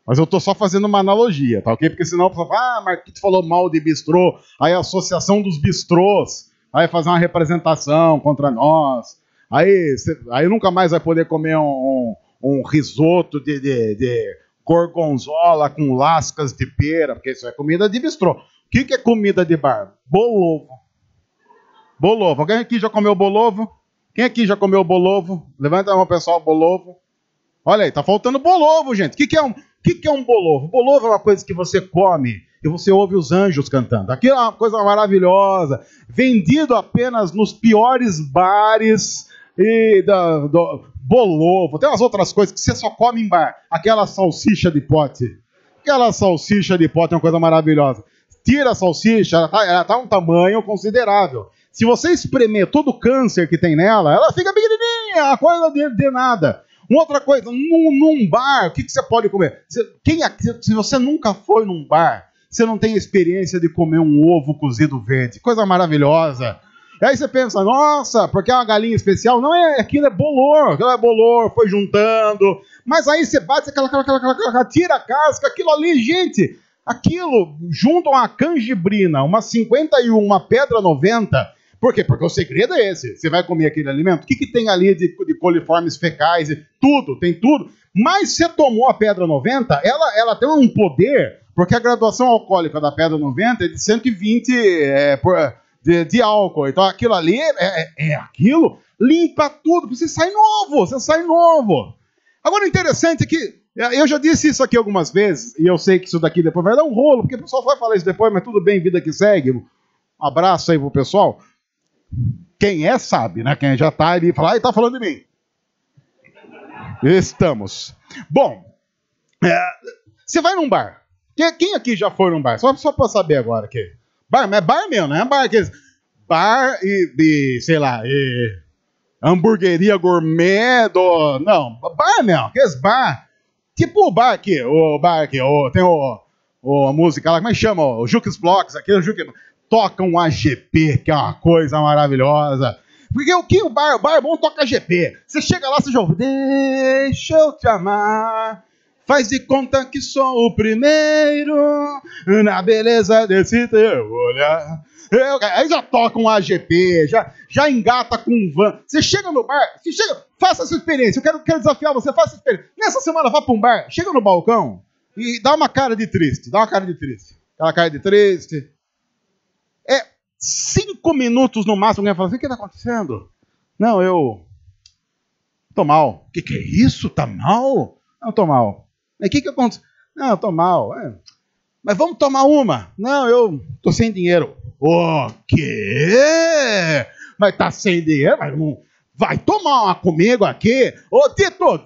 Mas eu estou só fazendo uma analogia, tá ok? Porque senão a pessoa fala, Marquito falou mal de bistrô. Aí a associação dos bistrôs vai fazer uma representação contra nós. Aí nunca mais vai poder comer um risoto de gorgonzola com lascas de pera, porque isso é comida de bistrô. O que é comida de bar? Bolovo. Bolovo. Alguém aqui já comeu bolovo? Quem aqui já comeu bolovo? Levanta a mão, pessoal, bolovo. Olha aí, tá faltando bolovo, gente. O que é um bolovo? Bolovo é uma coisa que você come e você ouve os anjos cantando. Aquilo é uma coisa maravilhosa. Vendido apenas nos piores bares e do bolovo. Tem umas outras coisas que você só come em bar. Aquela salsicha de pote. Aquela salsicha de pote é uma coisa maravilhosa. Tira a salsicha, ela tá um tamanho considerável. Se você espremer todo o câncer que tem nela, ela fica pequenininha, uma coisa de nada. Uma outra coisa, num bar, o que você pode comer? Se você nunca foi num bar, você não tem experiência de comer um ovo cozido verde. Coisa maravilhosa. E aí você pensa, nossa, porque é uma galinha especial? Não, aquilo é bolor, foi juntando. Mas aí você bate, tira a casca, aquilo ali, gente, aquilo, junto a uma canjibrina, uma 51, uma pedra 90... Por quê? Porque o segredo é esse. Você vai comer aquele alimento, o que tem ali de coliformes fecais? Tudo, tem tudo. Mas você tomou a pedra 90, ela tem um poder, porque a graduação alcoólica da pedra 90 é de 120 de álcool. Então aquilo ali aquilo, limpa tudo, você sai novo. Agora o interessante é que, eu já disse isso aqui algumas vezes, e eu sei que isso daqui depois vai dar um rolo, porque o pessoal vai falar isso depois, mas tudo bem, vida que segue. Um abraço aí pro pessoal. Quem sabe, né? Quem já tá ali fala, tá falando de mim. Estamos. Bom, você vai num bar. Quem aqui já foi num bar? Só pra saber agora aqui. Bar, mas é bar mesmo, não é bar aqueles... Bar sei lá, hamburgueria gourmet Não, bar mesmo, aqueles bar. Tipo o bar aqui, tem a música lá, como é que chama? O Jukes Blocks, aqui, o Jukes... Toca um AGP, que é uma coisa maravilhosa. Porque o bar bom toca AGP. Você chega lá, você já ouve, deixa eu te amar, faz de conta que sou o primeiro na beleza desse teu olhar. Aí já toca um AGP, já engata com um van. Você chega no bar, faça essa experiência. Eu quero desafiar você, faça essa experiência. Nessa semana, vá para um bar, chega no balcão e dá uma cara de triste. Aquela cara de triste. 5 minutos no máximo, alguém fala assim, o que está acontecendo? Não, eu tô mal. O que é isso? Tá mal? Não, tô mal. Mas o que aconteceu? Não, eu tô mal. Mas vamos tomar uma. Não, eu tô sem dinheiro. O quê? Mas tá sem dinheiro? Mas não... Vai tomar uma comigo aqui? Ô, Tito,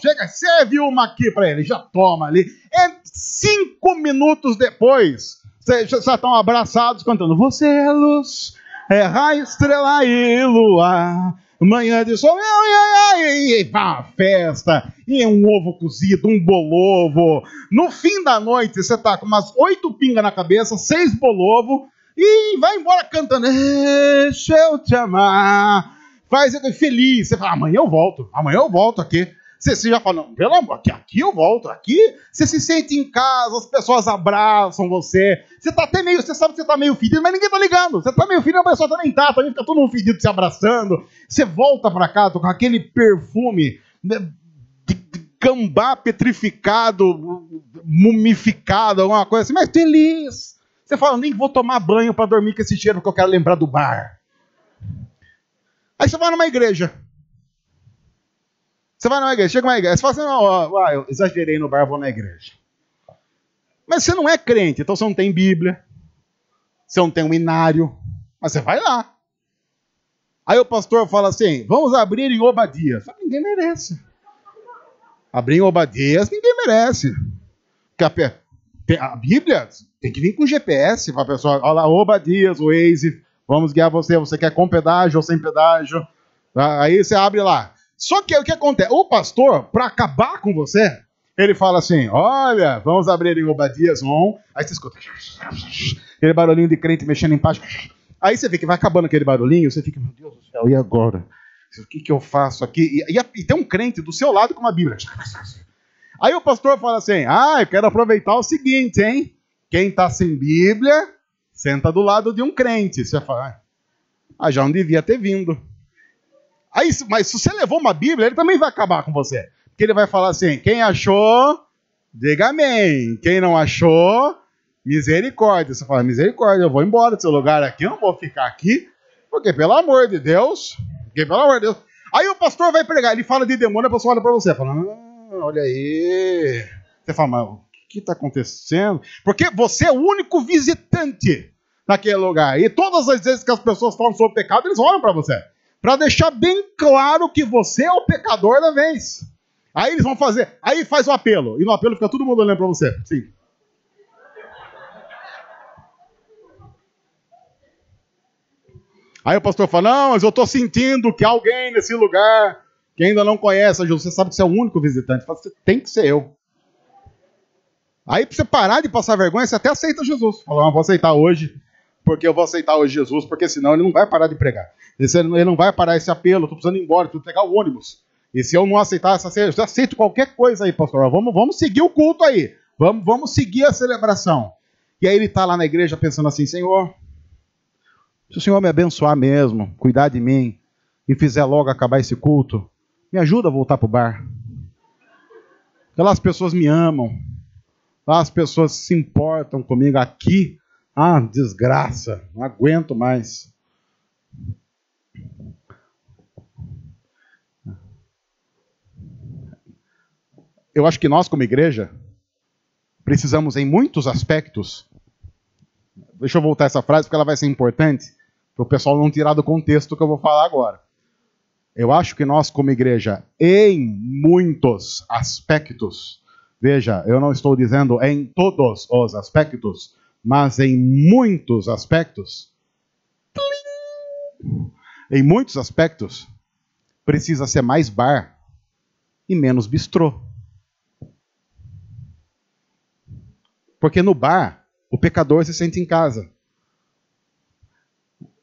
chega, serve uma aqui pra ele. Já toma ali. 5 minutos depois... Vocês já estão abraçados cantando. Você é luz, é raio, estrela e lua. Manhã de sol, e pá, festa. E um ovo cozido, um bolovo. No fim da noite, você tá com umas 8 pingas na cabeça, 6 bolovo. E vai embora cantando. Deixa eu te amar. Faz feliz. Você fala, amanhã eu volto aqui. Você já fala, não, pelo amor, aqui eu volto, aqui você se sente em casa, as pessoas abraçam você, você sabe que você tá meio fedido, mas ninguém tá ligando, você tá meio fedido, a pessoa também também fica todo mundo fedido se abraçando, você volta pra casa com aquele perfume de gambá petrificado, mumificado, alguma coisa assim, mas feliz. Você fala, nem vou tomar banho pra dormir com esse cheiro porque eu quero lembrar do bar. Aí você vai numa igreja. Chega numa igreja, você fala assim, não, eu exagerei no bar, vou na igreja. Mas você não é crente, então você não tem Bíblia, você não tem um inário, mas você vai lá. Aí o pastor fala assim, vamos abrir em Obadias. Ninguém merece. Abrir em Obadias, ninguém merece. Porque a Bíblia tem que vir com GPS, para a pessoa, olha lá, Obadias, o Waze, vamos guiar você quer com pedágio ou sem pedágio. Aí você abre lá. Só que o que acontece? O pastor, para acabar com você, ele fala assim, olha, vamos abrir em Obadias 1. Aí você escuta aquele barulhinho de crente mexendo em página. Aí você vê que vai acabando aquele barulhinho, você fica, meu Deus do céu, e agora? O que eu faço aqui? E tem um crente do seu lado com uma Bíblia. Aí o pastor fala assim, eu quero aproveitar o seguinte, hein? Quem está sem Bíblia, senta do lado de um crente. Você fala, já não devia ter vindo. Aí, mas se você levou uma Bíblia, ele também vai acabar com você. Porque ele vai falar assim, quem achou, diga amém. Quem não achou, misericórdia. Você fala, misericórdia, eu vou embora desse lugar aqui, eu não vou ficar aqui, porque pelo amor de Deus, Aí o pastor vai pregar, ele fala de demônio, a pessoa olha para você, fala, olha aí. Você fala, mas o que está acontecendo? Porque você é o único visitante naquele lugar. E todas as vezes que as pessoas falam sobre o pecado, eles olham para você. Para deixar bem claro que você é o pecador da vez. Aí eles vão fazer, aí faz o apelo, e no apelo fica todo mundo olhando para você. Sim. Aí o pastor fala, não, mas eu estou sentindo que alguém nesse lugar que ainda não conhece a Jesus, você sabe que você é o único visitante, fala, você tem que ser eu. Aí para você parar de passar vergonha, você até aceita Jesus. Fala, vou aceitar hoje, porque eu vou aceitar hoje Jesus, porque senão ele não vai parar de pregar. Ele não vai parar esse apelo, estou precisando ir embora, preciso pegar o ônibus. E se eu não aceitar essa ceia, eu aceito qualquer coisa aí, pastor. Vamos seguir o culto aí. Vamos seguir a celebração. E aí ele está lá na igreja pensando assim, Senhor, se o Senhor me abençoar mesmo, cuidar de mim, e fizer logo acabar esse culto, me ajuda a voltar para o bar. Porque lá as pessoas me amam. Lá as pessoas se importam comigo. Aqui, desgraça, não aguento mais. Eu acho que nós, como igreja, precisamos em muitos aspectos. Deixa eu voltar essa frase porque ela vai ser importante para o pessoal não tirar do contexto que eu vou falar agora. Eu acho que nós, como igreja, em muitos aspectos, veja, eu não estou dizendo em todos os aspectos, mas em muitos aspectos, precisa ser mais bar e menos bistrô. Porque no bar, o pecador se sente em casa.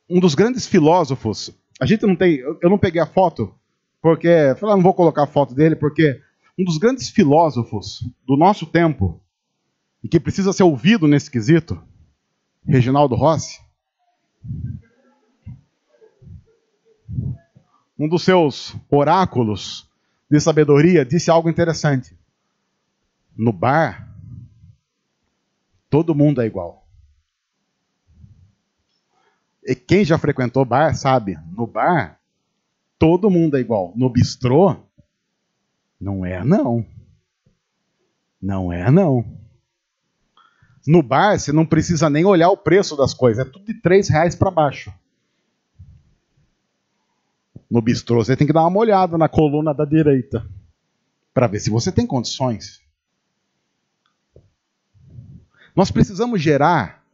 Um dos grandes filósofos, eu não peguei a foto, porque, não vou colocar a foto dele, porque um dos grandes filósofos do nosso tempo, e que precisa ser ouvido nesse quesito, Reginaldo Rossi, um dos seus oráculos de sabedoria disse algo interessante. No bar, todo mundo é igual. E quem já frequentou bar sabe, no bar, todo mundo é igual. No bistrô, não é não. Não é não. No bar, você não precisa nem olhar o preço das coisas. É tudo de R$3 para baixo. No bistrô, você tem que dar uma olhada na coluna da direita para ver se você tem condições. Nós precisamos gerar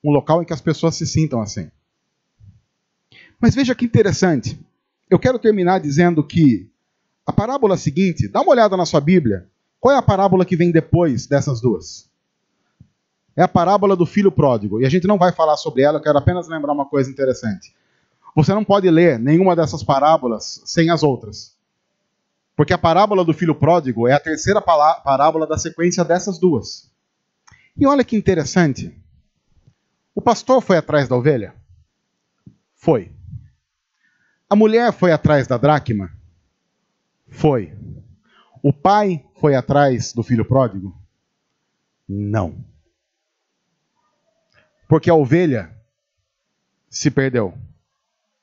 um local em que as pessoas se sintam assim. Mas veja que interessante. Eu quero terminar dizendo que a parábola seguinte, dá uma olhada na sua Bíblia. Qual é a parábola que vem depois dessas duas? É a parábola do filho pródigo. E a gente não vai falar sobre ela, eu quero apenas lembrar uma coisa interessante. Você não pode ler nenhuma dessas parábolas sem as outras. Porque a parábola do filho pródigo é a terceira parábola da sequência dessas duas. E olha que interessante. O pastor foi atrás da ovelha? Foi. A mulher foi atrás da dracma? Foi. O pai foi atrás do filho pródigo? Não. Porque a ovelha se perdeu.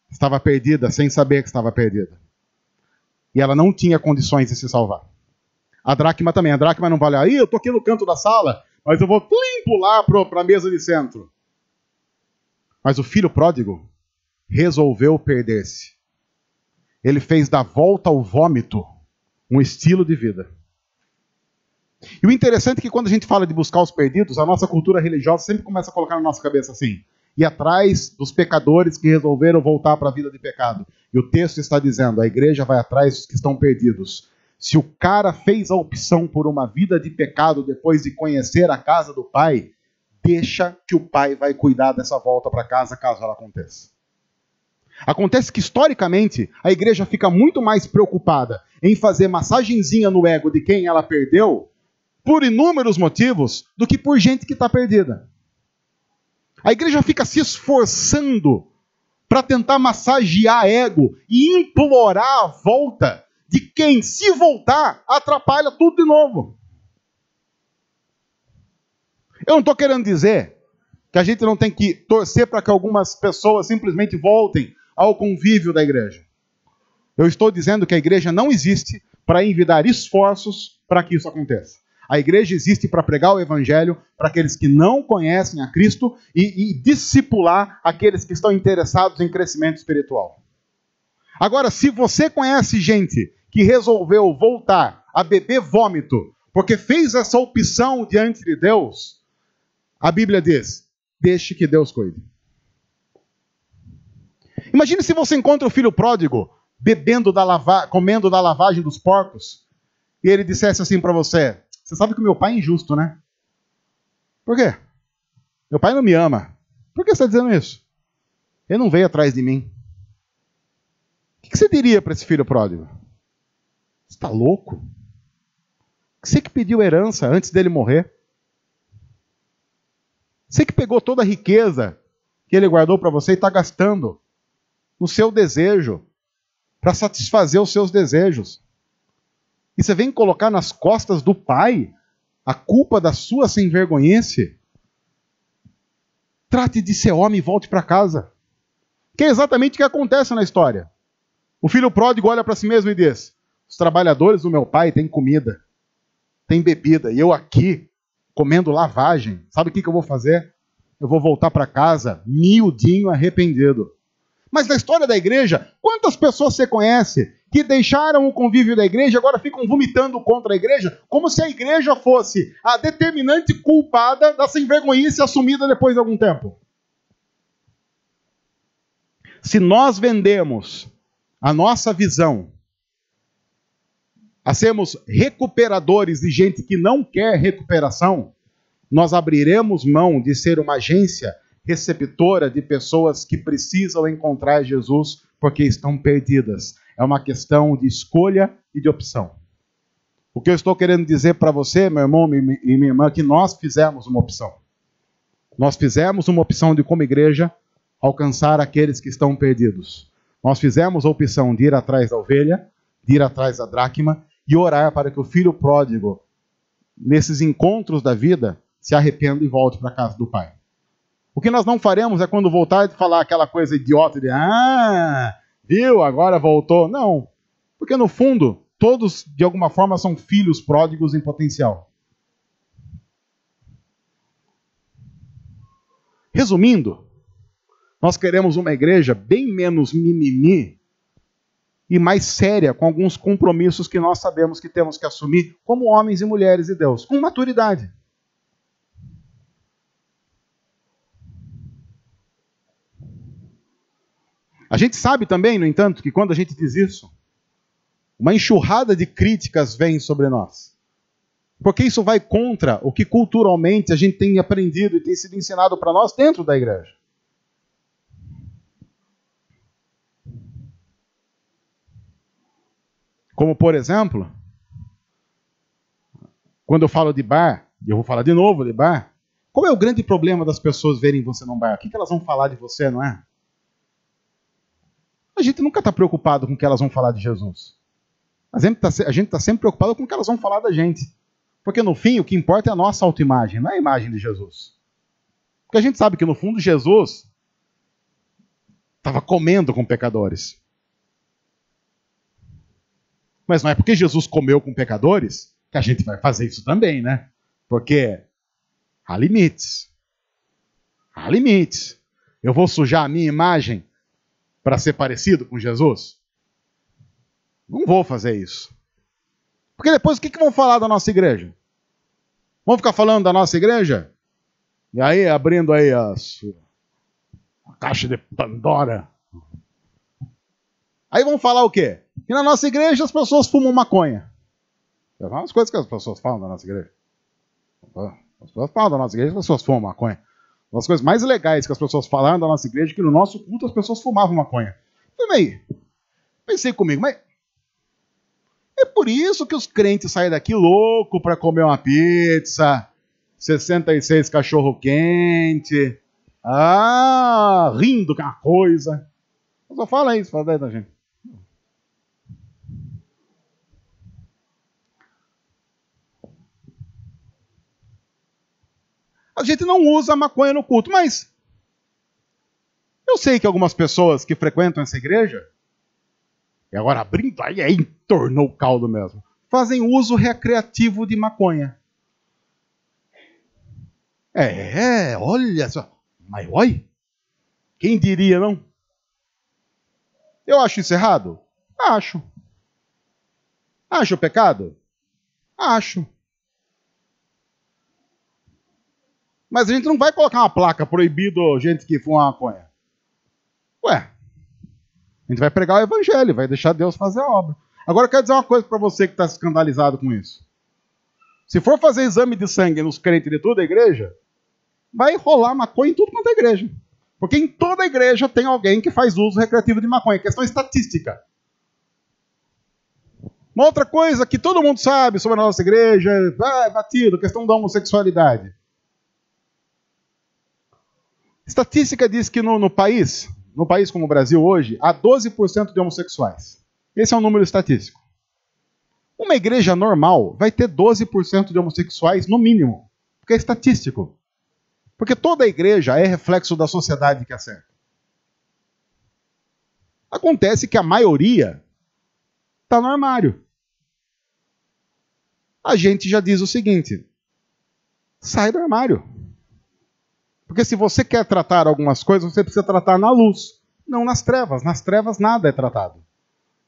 Estava perdida sem saber que estava perdida. E ela não tinha condições de se salvar. A dracma também. A dracma não vale. Aí eu estou aqui no canto da sala, mas eu vou pular para a mesa de centro. Mas o filho pródigo resolveu perder-se. Ele fez da volta ao vômito um estilo de vida. E o interessante é que quando a gente fala de buscar os perdidos, a nossa cultura religiosa sempre começa a colocar na nossa cabeça assim: ir atrás dos pecadores que resolveram voltar para a vida de pecado. E o texto está dizendo, a igreja vai atrás dos que estão perdidos. Se o cara fez a opção por uma vida de pecado depois de conhecer a casa do pai, deixa que o pai vai cuidar dessa volta para casa caso ela aconteça. Acontece que, historicamente, a igreja fica muito mais preocupada em fazer massagenzinha no ego de quem ela perdeu, por inúmeros motivos, do que por gente que está perdida. A igreja fica se esforçando para tentar massagear ego e implorar a volta de quem, se voltar, atrapalha tudo de novo. Eu não estou querendo dizer que a gente não tem que torcer para que algumas pessoas simplesmente voltem ao convívio da igreja. Eu estou dizendo que a igreja não existe para envidar esforços para que isso aconteça. A igreja existe para pregar o evangelho para aqueles que não conhecem a Cristo e discipular aqueles que estão interessados em crescimento espiritual. Agora, se você conhece gente que resolveu voltar a beber vômito porque fez essa opção diante de Deus, a Bíblia diz, deixe que Deus cuide. Imagine se você encontra o filho pródigo comendo da lavagem dos porcos e ele dissesse assim para você: você sabe que o meu pai é injusto, né? Por quê? Meu pai não me ama. Por que você está dizendo isso? Ele não veio atrás de mim. O que você diria para esse filho pródigo? Você está louco? Você que pediu herança antes dele morrer? Você que pegou toda a riqueza que ele guardou para você e está gastando no seu desejo, para satisfazer os seus desejos. E você vem colocar nas costas do pai a culpa da sua sem-vergonhice? Trate de ser homem e volte para casa. Que é exatamente o que acontece na história. O filho pródigo olha para si mesmo e diz: os trabalhadores do meu pai têm comida, têm bebida, e eu aqui, comendo lavagem. Sabe o que eu vou fazer? Eu vou voltar para casa miudinho, arrependido. Mas na história da igreja, quantas pessoas você conhece que deixaram o convívio da igreja e agora ficam vomitando contra a igreja, como se a igreja fosse a determinante culpada da sem-vergonhice assumida depois de algum tempo? Se nós vendemos a nossa visão a sermos recuperadores de gente que não quer recuperação, nós abriremos mão de ser uma agência receptora de pessoas que precisam encontrar Jesus porque estão perdidas. É uma questão de escolha e de opção. O que eu estou querendo dizer para você, meu irmão e minha irmã, é que nós fizemos uma opção. Nós fizemos uma opção de, como igreja, alcançar aqueles que estão perdidos. Nós fizemos a opção de ir atrás da ovelha, de ir atrás da dracma e orar para que o filho pródigo, nesses encontros da vida, se arrependa e volte para a casa do pai. O que nós não faremos é quando voltar e falar aquela coisa idiota de viu, agora voltou. Não, porque no fundo, todos de alguma forma são filhos pródigos em potencial. Resumindo, nós queremos uma igreja bem menos mimimi e mais séria, com alguns compromissos que nós sabemos que temos que assumir como homens e mulheres de Deus, com maturidade. A gente sabe também, no entanto, que quando a gente diz isso, uma enxurrada de críticas vem sobre nós. Porque isso vai contra o que culturalmente a gente tem aprendido e tem sido ensinado para nós dentro da igreja. Como, por exemplo, quando eu falo de bar, e eu vou falar de novo de bar, qual é o grande problema das pessoas verem você num bar? O que elas vão falar de você, não é? A gente nunca está preocupado com o que elas vão falar de Jesus. A gente está sempre preocupado com o que elas vão falar da gente. Porque no fim, o que importa é a nossa autoimagem, não é a imagem de Jesus. Porque a gente sabe que no fundo Jesus estava comendo com pecadores. Mas não é porque Jesus comeu com pecadores que a gente vai fazer isso também, né? Porque há limites. Há limites. Eu vou sujar a minha imagem para ser parecido com Jesus? Não vou fazer isso. Porque depois o que vão falar da nossa igreja? Vão ficar falando da nossa igreja? E aí, abrindo aí a caixa de Pandora. Aí vão falar o quê? Que na nossa igreja as pessoas fumam maconha. É uma das coisas que as pessoas falam da nossa igreja. As pessoas falam da nossa igreja que as pessoas fumam maconha. Uma das coisas mais legais que as pessoas falaram da nossa igreja é que no nosso culto as pessoas fumavam maconha. Pensei comigo, mas é por isso que os crentes saem daqui louco para comer uma pizza, 66 cachorro-quente, rindo com a coisa. Só fala isso, fala da gente. A gente não usa maconha no culto, mas eu sei que algumas pessoas que frequentam essa igreja, e agora abrindo, aí entornou o caldo mesmo, fazem uso recreativo de maconha. Olha só. Mas oi? Quem diria, não? Eu acho isso errado? Acho. Acho pecado? Acho. Mas a gente não vai colocar uma placa proibido gente que fuma maconha. Ué, a gente vai pregar o evangelho, vai deixar Deus fazer a obra. Agora eu quero dizer uma coisa para você que está escandalizado com isso. Se for fazer exame de sangue nos crentes de toda a igreja, vai rolar maconha em tudo quanto é igreja. Porque em toda a igreja tem alguém que faz uso recreativo de maconha. Questão estatística. Uma outra coisa que todo mundo sabe sobre a nossa igreja é batido, questão da homossexualidade. Estatística diz que no país como o Brasil hoje, há 12% de homossexuais. Esse é um número estatístico. Uma igreja normal vai ter 12% de homossexuais no mínimo, porque é estatístico. Porque toda igreja é reflexo da sociedade que é certa. Acontece que a maioria está no armário. A gente já diz o seguinte: sai do armário. Porque se você quer tratar algumas coisas, você precisa tratar na luz. Não nas trevas. Nas trevas nada é tratado.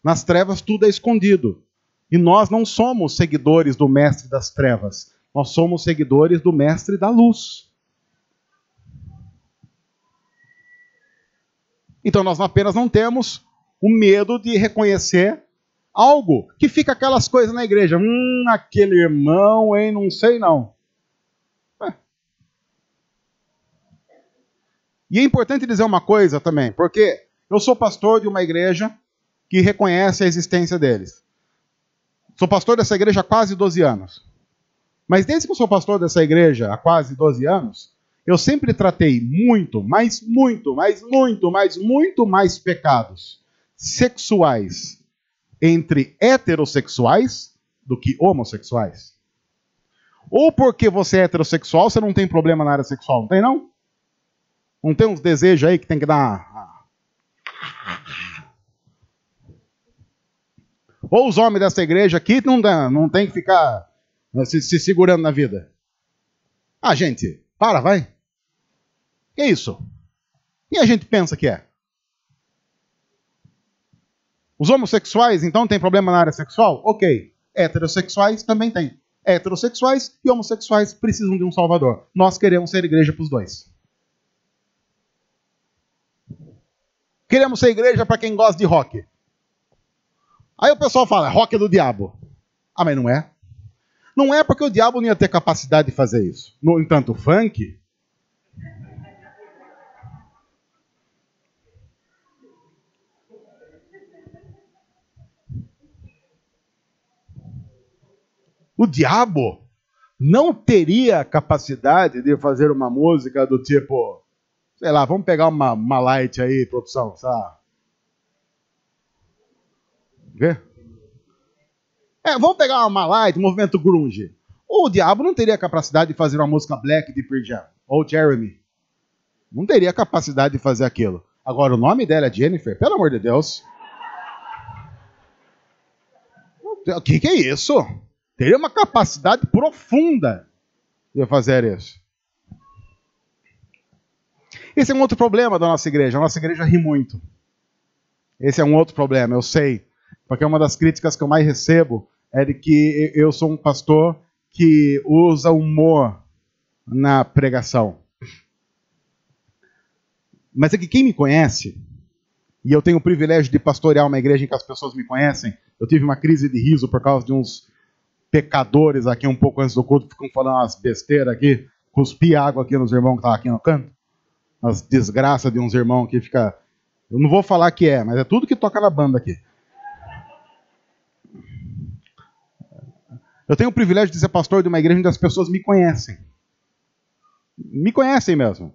Nas trevas tudo é escondido. E nós não somos seguidores do mestre das trevas. Nós somos seguidores do mestre da luz. Então nós apenas não temos o medo de reconhecer algo que fica aquelas coisas na igreja. Aquele irmão, hein, não sei não. E é importante dizer uma coisa também, porque eu sou pastor de uma igreja que reconhece a existência deles. Sou pastor dessa igreja há quase 12 anos. Mas desde que eu sou pastor dessa igreja há quase 12 anos, eu sempre tratei muito mais pecados sexuais entre heterossexuais do que homossexuais. Ou porque você é heterossexual, você não tem problema na área sexual, não tem não? Não tem uns desejos aí que tem que dar... Ou os homens dessa igreja aqui não tem que ficar se segurando na vida. Ah, gente, vai. Que isso? E a gente pensa que é? Os homossexuais, então, têm problema na área sexual? Ok. Heterossexuais também têm. Heterossexuais e homossexuais precisam de um salvador. Nós queremos ser igreja para os dois. Queremos ser igreja para quem gosta de rock. Aí o pessoal fala, rock é do diabo. Ah, mas não é. Não é porque o diabo não ia ter capacidade de fazer isso. No entanto, o funk... O diabo não teria capacidade de fazer uma música do tipo... Sei lá, vamos pegar uma light aí, produção, sabe? Vê? Vamos pegar uma light, movimento grunge. O diabo não teria capacidade de fazer uma música black de Pearl Jam, ou Jeremy. Não teria capacidade de fazer aquilo. Agora, o nome dela é Jennifer, pelo amor de Deus. O que é isso? Teria uma capacidade profunda de fazer isso. Esse é um outro problema da nossa igreja. A nossa igreja ri muito. Esse é um outro problema, eu sei. Porque uma das críticas que eu mais recebo é de que eu sou um pastor que usa humor na pregação. Mas é que quem me conhece, e eu tenho o privilégio de pastorear uma igreja em que as pessoas me conhecem, eu tive uma crise de riso por causa de uns pecadores aqui um pouco antes do culto, ficam falando umas besteiras aqui, cuspi água aqui nos irmãos que estavam aqui no canto. As desgraças de uns irmãos que fica... Eu não vou falar que mas é tudo que toca na banda aqui. Eu tenho o privilégio de ser pastor de uma igreja onde as pessoas me conhecem. Me conhecem mesmo.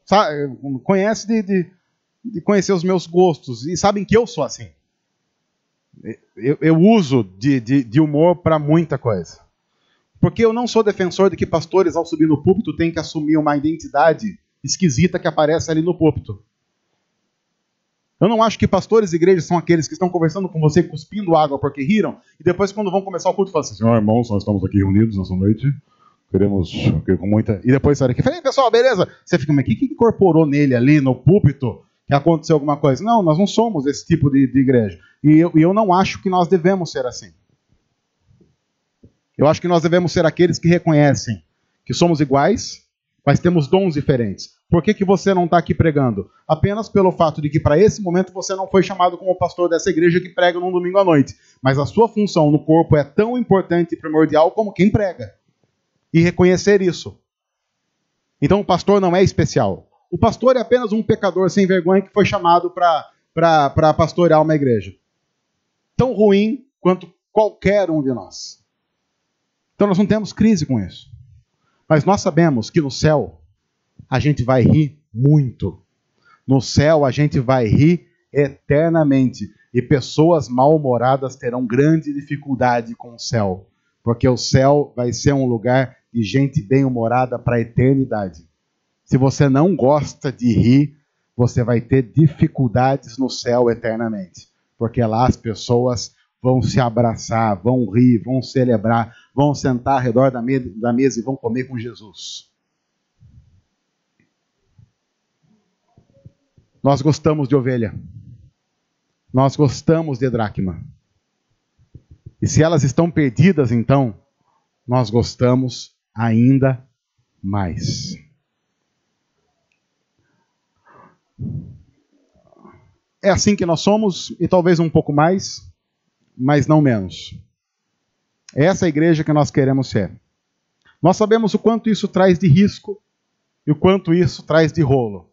Sabe? Conhece de conhecer os meus gostos. E sabem que eu sou assim. Eu uso de humor para muita coisa. Porque eu não sou defensor de que pastores, ao subir no púlpito, têm que assumir uma identidade esquisita que aparece ali no púlpito. Eu não acho que pastores e igrejas são aqueles que estão conversando com você, cuspindo água porque riram, e depois, quando vão começar o culto, falam assim: irmãos, nós estamos aqui reunidos nessa noite, queremos com muita... E depois sai daqui, falei, pessoal, beleza? Você fica, mas o que incorporou nele ali no púlpito que aconteceu alguma coisa? Não, nós não somos esse tipo de igreja. E eu não acho que nós devemos ser assim. Eu acho que nós devemos ser aqueles que reconhecem que somos iguais, mas temos dons diferentes. Por que você não está aqui pregando? Apenas pelo fato de que, para esse momento, você não foi chamado como pastor dessa igreja que prega num domingo à noite. Mas a sua função no corpo é tão importante e primordial como quem prega. E reconhecer isso. Então o pastor não é especial. O pastor é apenas um pecador sem vergonha que foi chamado para pastorear uma igreja. Tão ruim quanto qualquer um de nós. Então nós não temos crise com isso. Mas nós sabemos que no céu a gente vai rir muito. No céu a gente vai rir eternamente. E pessoas mal-humoradas terão grande dificuldade com o céu. Porque o céu vai ser um lugar de gente bem-humorada para a eternidade. Se você não gosta de rir, você vai ter dificuldades no céu eternamente. Porque lá as pessoas vão se abraçar, vão rir, vão celebrar, vão sentar ao redor da mesa e vão comer com Jesus. nós gostamos de ovelha. Nós gostamos de dracma. E se elas estão perdidas, então, nós gostamos ainda mais. É assim que nós somos, e talvez um pouco mais, mas não menos. É essa a igreja que nós queremos ser. Nós sabemos o quanto isso traz de risco e o quanto isso traz de rolo.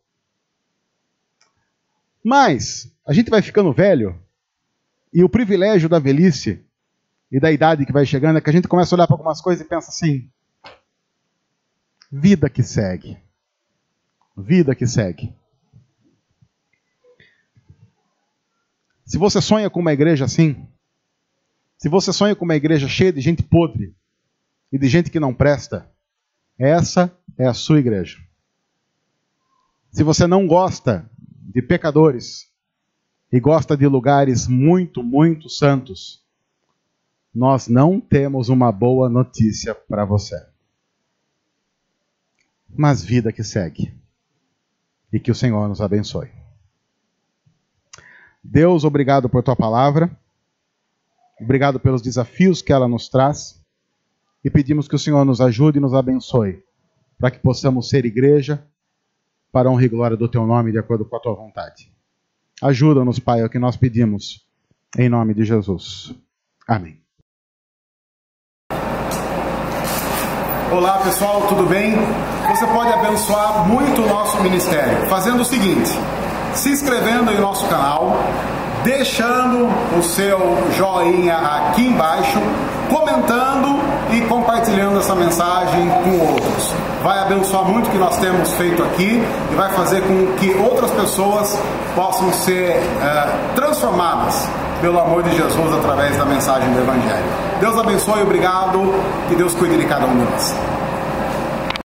Mas a gente vai ficando velho, e o privilégio da velhice e da idade que vai chegando é que a gente começa a olhar para algumas coisas e pensa assim: vida que segue. Vida que segue. Se você sonha com uma igreja assim, se você sonha com uma igreja cheia de gente podre e de gente que não presta, essa é a sua igreja. Se você não gosta de pecadores e gosta de lugares muito, muito santos, nós não temos uma boa notícia para você. Mas vida que segue. E que o Senhor nos abençoe. Deus, obrigado por tua palavra. Obrigado pelos desafios que ela nos traz. E pedimos que o Senhor nos ajude e nos abençoe, para que possamos ser igreja para a honra e glória do teu nome, de acordo com a tua vontade. Ajuda-nos, Pai, é o que nós pedimos, em nome de Jesus. Amém. Olá pessoal, tudo bem? Você pode abençoar muito o nosso ministério fazendo o seguinte: se inscrevendo em nosso canal, deixando o seu joinha aqui embaixo, comentando e compartilhando essa mensagem com outros. Vai abençoar muito o que nós temos feito aqui e vai fazer com que outras pessoas possam ser transformadas pelo amor de Jesus através da mensagem do Evangelho. Deus abençoe, obrigado, e Deus cuide de cada um de nós.